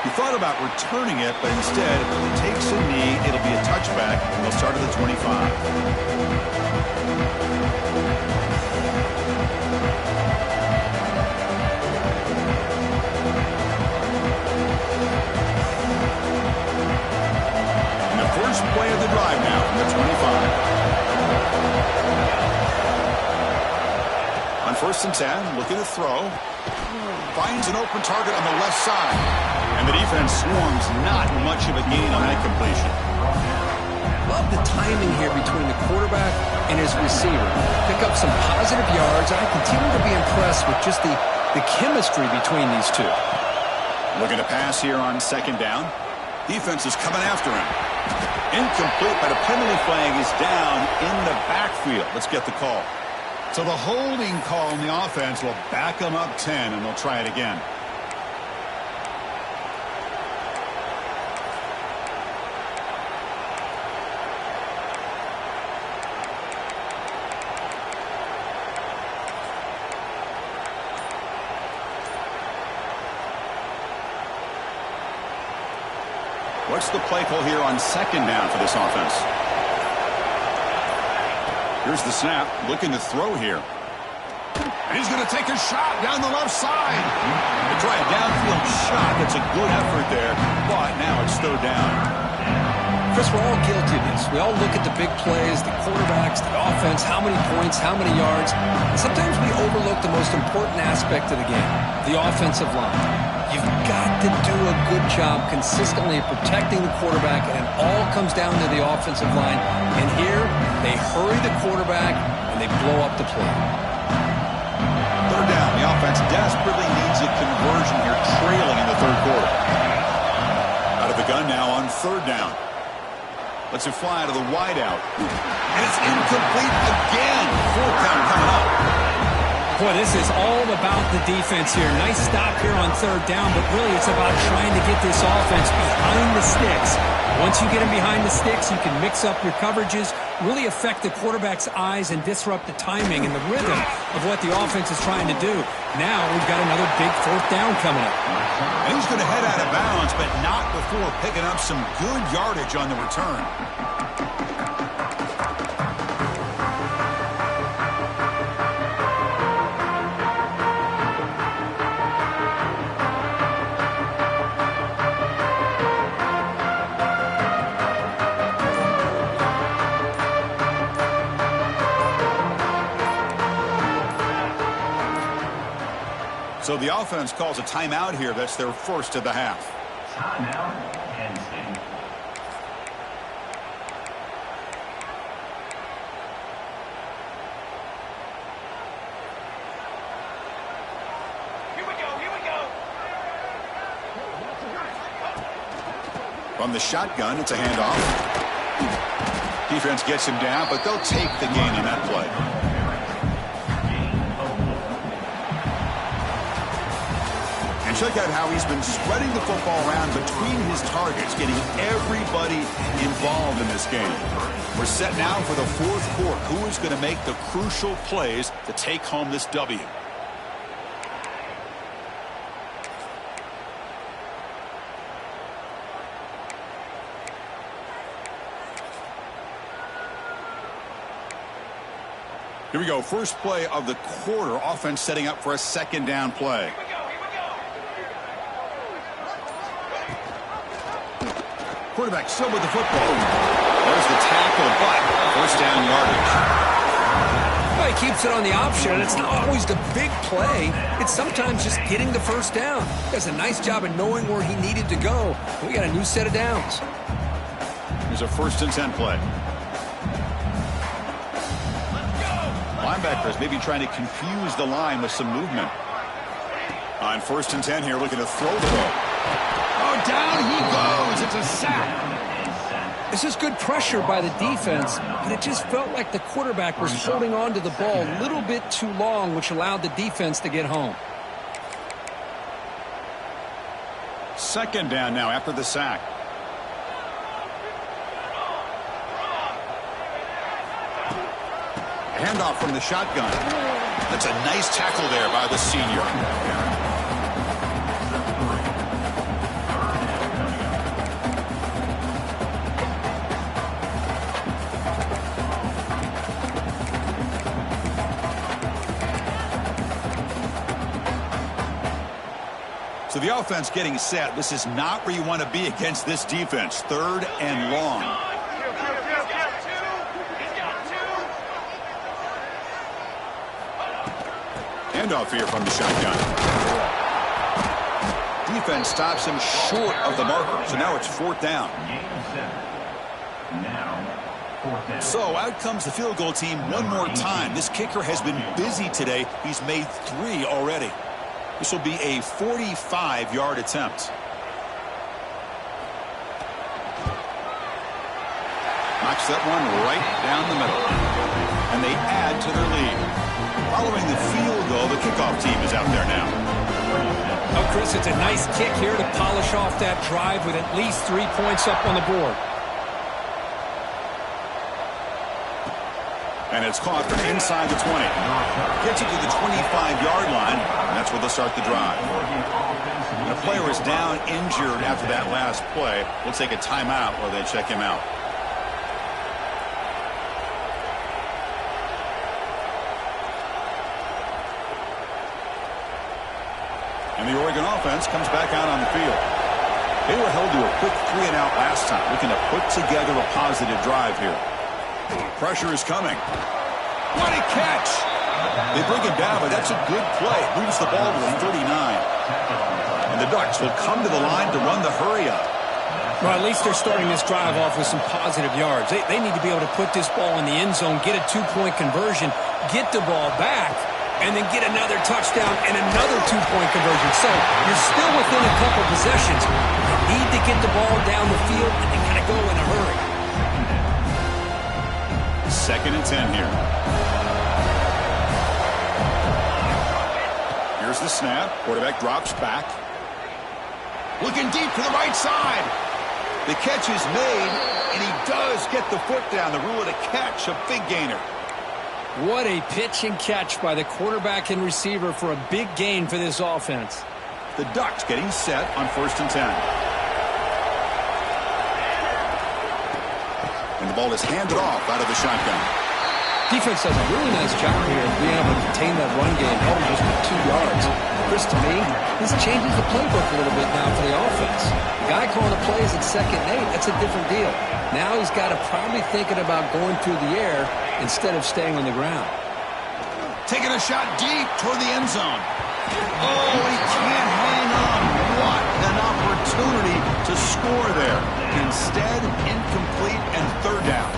He thought about returning it, but instead, if he takes a knee, it'll be a touchback, and they'll start at the 25. First play of the drive now from the 25. On 1st and 10, looking to throw. Finds an open target on the left side. And the defense swarms. Not much of a gain on that completion. Love the timing here between the quarterback and his receiver. Pick up some positive yards. I continue to be impressed with just the chemistry between these two. Looking to pass here on 2nd down. Defense is coming after him. Incomplete, but a penalty flag is down in the backfield. Let's get the call. So the holding call on the offense will back them up 10, and they'll try it again. What's the play call here on 2nd down for this offense? Here's the snap, looking to throw here. And he's going to take a shot down the left side. They try a downfield shot. That's a good effort there, but now it's third down. Chris, we're all guilty of this. We all look at the big plays, the quarterbacks, the offense, how many points, how many yards. And sometimes we overlook the most important aspect of the game, the offensive line. You've got to do a good job consistently protecting the quarterback, and it all comes down to the offensive line. And here, they hurry the quarterback, and they blow up the play. Third down. The offense desperately needs a conversion here, trailing in the third quarter. Out of the gun now on 3rd down. Lets it fly out of the wideout. And it's incomplete again. 4th down coming up. Boy, this is all about the defense here. Nice stop here on 3rd down, but really it's about trying to get this offense behind the sticks. Once you get them behind the sticks, you can mix up your coverages, really affect the quarterback's eyes and disrupt the timing and the rhythm of what the offense is trying to do. Now we've got another big 4th down coming up. And he's going to head out of bounds, but not before picking up some good yardage on the return. So the offense calls a timeout here. That's their first of the half. Timeout, Penn State. Here we go, here we go. From the shotgun, it's a handoff. Defense gets him down, but they'll take the gain on that play. check out how he's been spreading the football around between his targets, getting everybody involved in this game. We're set now for the fourth quarter. Who is going to make the crucial plays to take home this W? Here we go. First play of the quarter. Offense setting up for a second down play. Quarterback still with the football. There's the tackle, but first down yardage. Well, he keeps it on the option, and it's not always the big play. It's sometimes just getting the first down. He does a nice job of knowing where he needed to go. We got a new set of downs. Here's a 1st and 10 play. Linebackers maybe trying to confuse the line with some movement. On 1st and 10 here, looking to throw the ball. Oh, down he goes. It's a sack. This is good pressure by the defense, but it just felt like the quarterback was holding on to the ball a little bit too long, which allowed the defense to get home. Second down now after the sack. Handoff from the shotgun. That's a nice tackle there by the senior. So the offense getting set. This is not where you want to be against this defense. 3rd and long. Handoff here from the shotgun. Defense stops him short of the marker. So now it's 4th down. So out comes the field goal team one more time. This kicker has been busy today. He's made 3 already. This will be a 45-yard attempt. Knocks that one right down the middle. And they add to their lead. Following the field goal, the kickoff team is out there now. Oh, Chris, it's a nice kick here to polish off that drive with at least 3 points up on the board. And it's caught from inside the 20. Gets it to the 25-yard line, and that's where they'll start the drive. And a player is down injured after that last play. We'll take a timeout while they check him out. And the Oregon offense comes back out on the field. They were held to a quick 3-and-out last time, looking to put together a positive drive here. Pressure is coming. What a catch! They bring it down, but that's a good play. Moves the ball to the 39. And the Ducks will come to the line to run the hurry up. Well, at least they're starting this drive off with some positive yards. They need to be able to put this ball in the end zone, get a 2-point conversion, get the ball back, and then get another touchdown and another 2-point conversion. So you're still within a couple possessions. You need to get the ball down the field, and they got to go in a hurry. 2nd and 10 here. Here's the snap. Quarterback drops back. Looking deep to the right side. The catch is made, and he does get the foot down. The rule of the catch, a big gainer. What a pitch and catch by the quarterback and receiver for a big gain for this offense. The Ducks getting set on 1st and 10. And the ball is handed off out of the shotgun. Defense does a really nice job here of being able to contain that run game, held just for 2 yards. Chris, to me, this changes the playbook a little bit now for the offense. The guy calling the plays at 2nd and 8, that's a different deal. Now he's got to probably thinking about going through the air instead of staying on the ground. Taking a shot deep toward the end zone. Oh, he can't hang on. What an opportunity to score there. Instead, incomplete and 3rd down.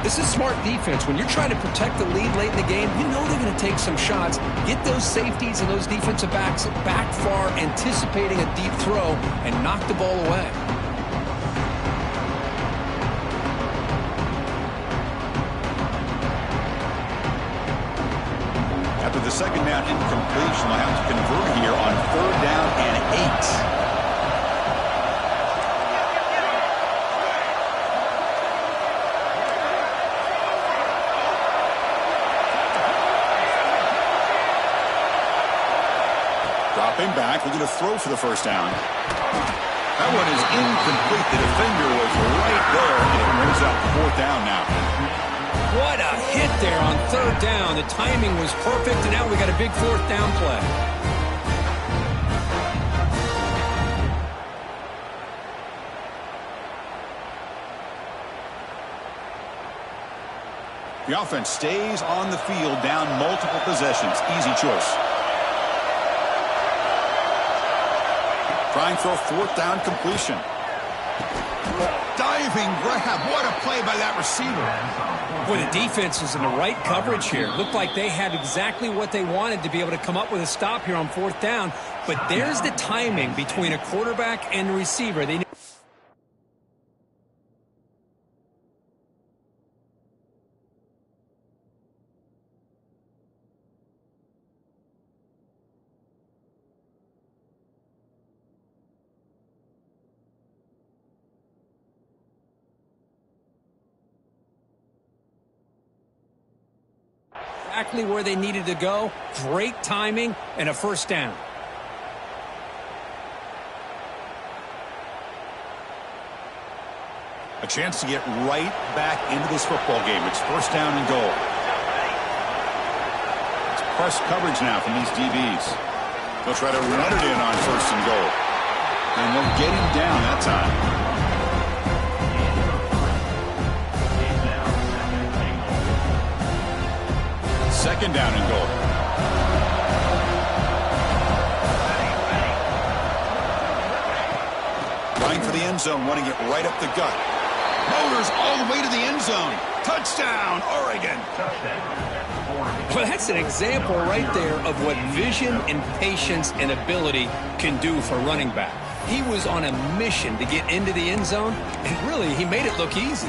This is smart defense. When you're trying to protect the lead late in the game, you know they're going to take some shots, get those safeties and those defensive backs back far, anticipating a deep throw, and knock the ball away. After the 2nd down incompletion, they'll have to convert here on 3rd down and handoff, looking to throw for the first down. That one is incomplete. The defender was right there, and it brings up 4th down now. What a hit there on 3rd down. The timing was perfect, and now we got a big 4th down play. The offense stays on the field, down multiple possessions. Easy choice. Trying for a 4th down completion. Diving grab. What a play by that receiver. Boy, the defense is in the right coverage here. Looked like they had exactly what they wanted to be able to come up with a stop here on 4th down. But there's the timing between a quarterback and the receiver. They exactly where they needed to go. Great timing and a 1st down. A chance to get right back into this football game. It's 1st down and goal. It's press coverage now from these DBs. They'll try to run it in on 1st and goal. And they'll get him down that time. 2nd down and goal. Trying for the end zone, running it right up the gut. Motors all the way to the end zone. Touchdown, Oregon. Well, that's an example right there of what vision and patience and ability can do for running back. He was on a mission to get into the end zone, and really, he made it look easy.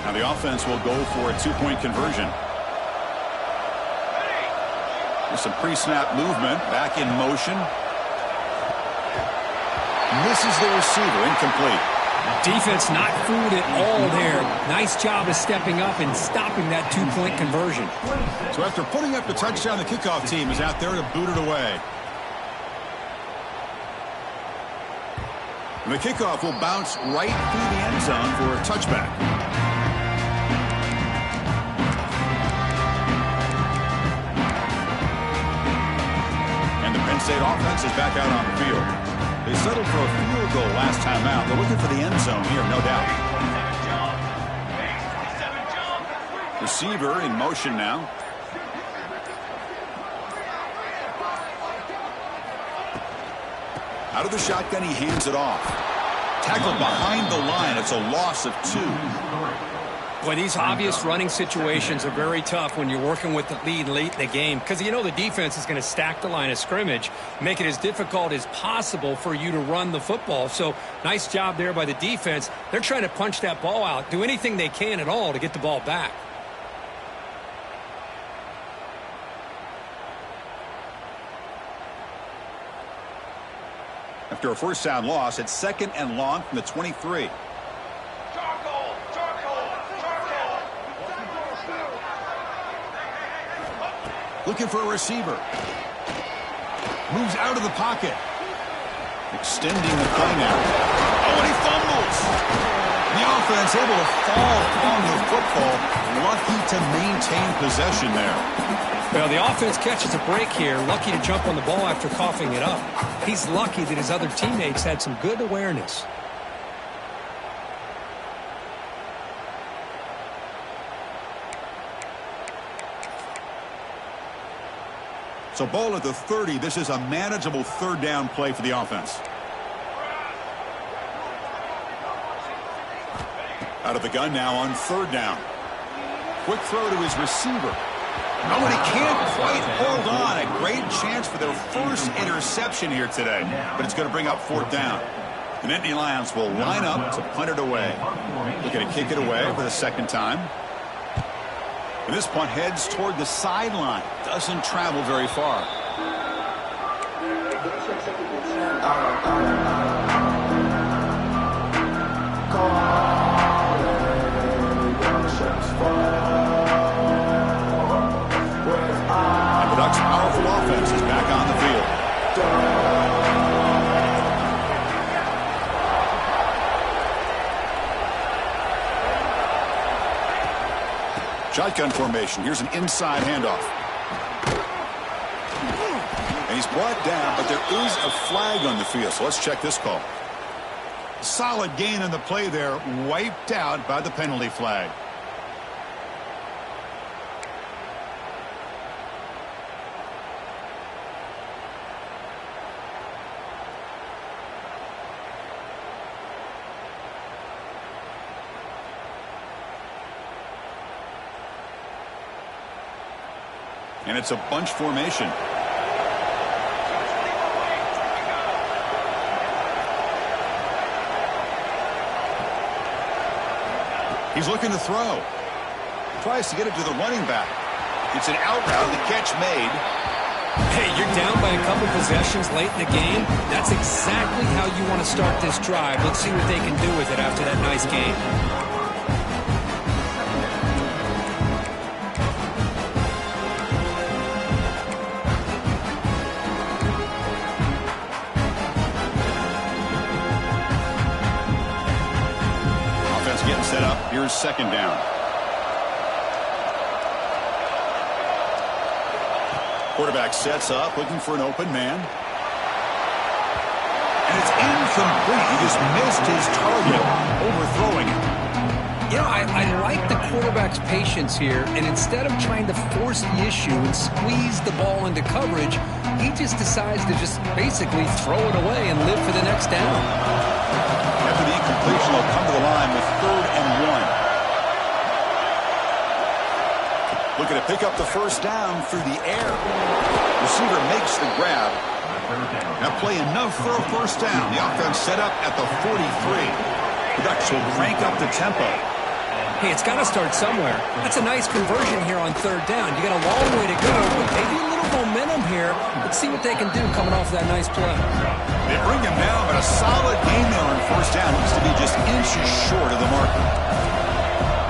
Now the offense will go for a 2-point conversion. There's some pre-snap movement, back in motion. Misses the receiver, incomplete. Defense not fooled at all there. Nice job of stepping up and stopping that 2-point conversion. So after putting up the touchdown, the kickoff team is out there to boot it away. And the kickoff will bounce right through the end zone for a touchback. Penn State offense is back out on the field. They settled for a field goal last time out. They're looking for the end zone here, no doubt. Receiver in motion now. Out of the shotgun, he hands it off. Tackled behind the line. It's a loss of 2. Boy, these obvious running situations are very tough when you're working with the lead late in the game, because you know the defense is going to stack the line of scrimmage, make it as difficult as possible for you to run the football. So nice job there by the defense. They're trying to punch that ball out, do anything they can at all to get the ball back. After a 1st down loss, it's 2nd and long from the 23. Looking for a receiver. Moves out of the pocket. Extending the play now. Oh, and he fumbles. The offense able to fall on the football. Lucky to maintain possession there. Well, the offense catches a break here. Lucky to jump on the ball after coughing it up. He's lucky that his other teammates had some good awareness. So ball at the 30. This is a manageable 3rd down play for the offense. Out of the gun now on 3rd down. Quick throw to his receiver. Oh, and he can't quite hold on. A great chance for their first interception here today. But it's going to bring up 4th down. The Nittany Lions will line up to punt it away. Looking to kick it away for the 2nd time. And this punt heads toward the sideline. Doesn't travel very far. Shotgun formation. Here's an inside handoff. And he's brought down, but there is a flag on the field. So let's check this call. Solid gain on the play there. Wiped out by the penalty flag. And it's a bunch formation. He's looking to throw. Tries to get it to the running back. It's an out route. The catch made. Hey, you're down by a couple possessions late in the game. That's exactly how you want to start this drive. Let's see what they can do with it after that nice game. Getting set up. Here's second down. Quarterback sets up, looking for an open man. And it's incomplete. He just missed his target, overthrowing it. You know, I like the quarterback's patience here, and instead of trying to force the issue and squeeze the ball into coverage, he just decides to just basically throw it away and live for the next down. After the incompletion, they'll come to the line with 3rd and 1. Looking to pick up the first down through the air. Receiver makes the grab. Now play enough for a first down. The offense set up at the 43. The Ducks will crank up the tempo. Hey, it's got to start somewhere. That's a nice conversion here on 3rd down. You got a long way to go, but maybe a little momentum here. Let's see what they can do coming off of that nice play. They bring him down, but a solid gain there on first down. Needs to be just inches short of the marker.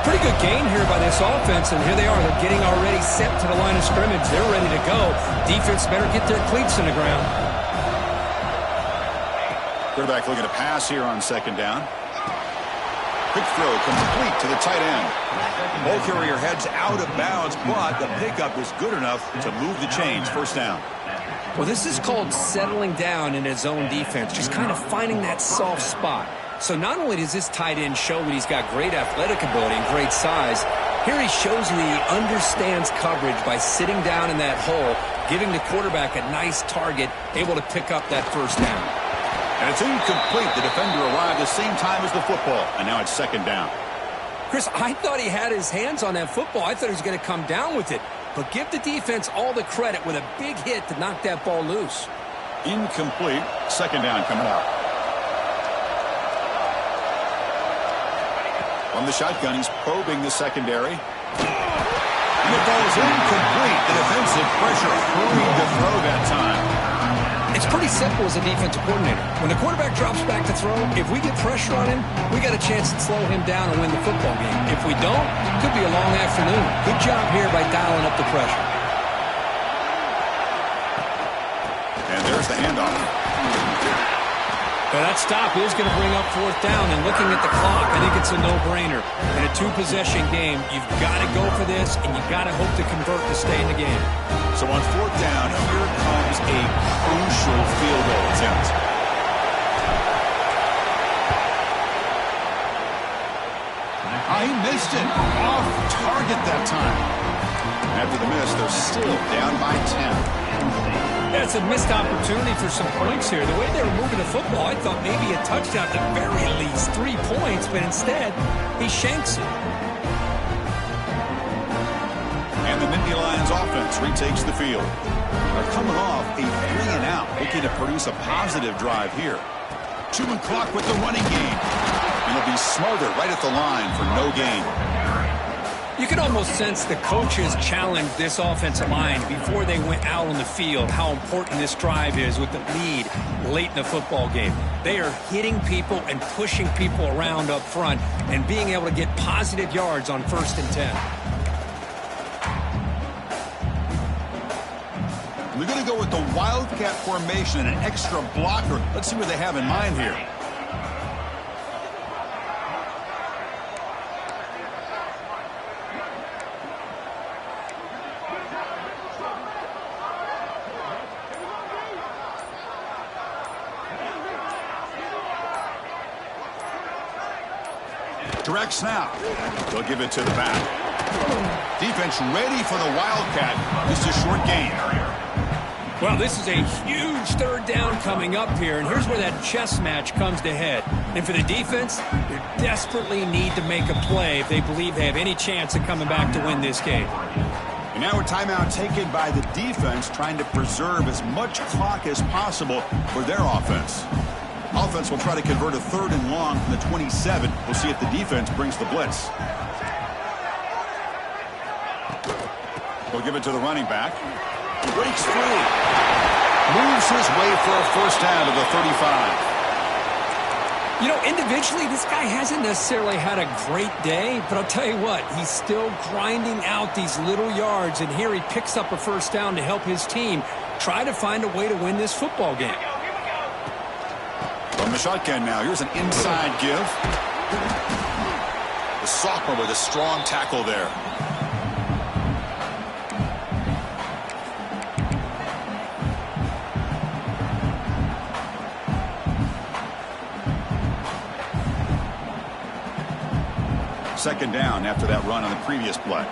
Pretty good gain here by this offense, and here they are. They're getting already set to the line of scrimmage. They're ready to go. Defense better get their cleats in the ground. Quarterback looking to pass here on second down. Quick throw complete to the tight end. Ball carrier heads out of bounds, but the pickup is good enough to move the chains. First down. Well, this is called settling down in his own defense, just kind of finding that soft spot. So not only does this tight end show that he's got great athletic ability and great size, here he shows you that he understands coverage by sitting down in that hole, giving the quarterback a nice target, able to pick up that first down. And it's incomplete. The defender arrived the same time as the football, and now it's second down. Chris, I thought he had his hands on that football. I thought he was going to come down with it. But give the defense all the credit with a big hit to knock that ball loose. Incomplete. Second down coming up. From the shotgun, he's probing the secondary. And the ball is incomplete. The defensive pressure hurried to throw that time. It's pretty simple as a defensive coordinator. When the quarterback drops back to throw, if we get pressure on him, we got a chance to slow him down and win the football game. If we don't, it could be a long afternoon. Good job here by dialing up the pressure. And there's the handoff. But that stop is going to bring up 4th down. And looking at the clock, I think it's a no-brainer. In a 2-possession game, you've got to go for this, and you've got to hope to convert to stay in the game. So on 4th down, here comes a crucial field goal attempt. He missed it. Off target that time. After the miss, they're still down by 10. Yeah, it's a missed opportunity for some points here. The way they were moving the football, I thought maybe a touchdown at the very least, 3 points, but instead, he shanks it. And the Nittany Lions offense retakes the field. They're coming off a 3-and-out, looking to produce a positive drive here. 2 o'clock with the running game. And they'll be smarter right at the line for no gain. You can almost sense the coaches challenged this offensive line before they went out on the field, how important this drive is with the lead late in the football game. They are hitting people and pushing people around up front and being able to get positive yards on 1st and 10. We're going to go with the Wildcat formation and an extra blocker. Let's see what they have in mind here. Direct snap. They'll give it to the back. Defense ready for the Wildcat. Just a short gain. Well, this is a huge third down coming up here, and here's where that chess match comes to head. And for the defense, they desperately need to make a play if they believe they have any chance of coming back to win this game. And now a timeout taken by the defense, trying to preserve as much clock as possible for their offense. Offense will try to convert a 3rd and long from the 27. We'll see if the defense brings the blitz. They'll give it to the running back. He breaks free. Moves his way for a first down to the 35. You know, individually, this guy hasn't necessarily had a great day, but I'll tell you what, he's still grinding out these little yards, and here he picks up a first down to help his team try to find a way to win this football game. From the shotgun now, here's an inside give. The sophomore with a strong tackle there. Second down after that run on the previous play.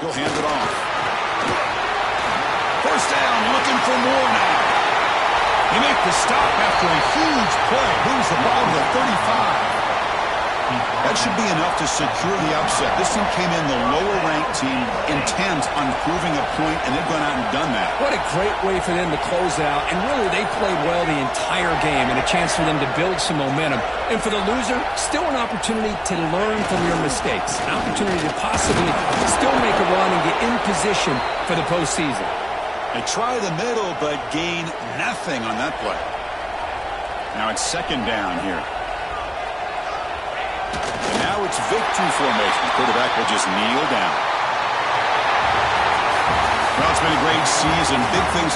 He'll hand it off. First down, looking for more now. They make the stop after a huge play. Moves the ball to the 35. That should be enough to secure the upset. This team came in the lower-ranked team, intent on proving a point, and they've gone out and done that. What a great way for them to close out, and really they played well the entire game, and a chance for them to build some momentum. And for the loser, still an opportunity to learn from your mistakes, an opportunity to possibly still make a run and get in position for the postseason. They try the middle, but gain nothing on that play. Now it's second down here. And now it's victory formation. The quarterback will just kneel down. Well, it's been a great season. Big things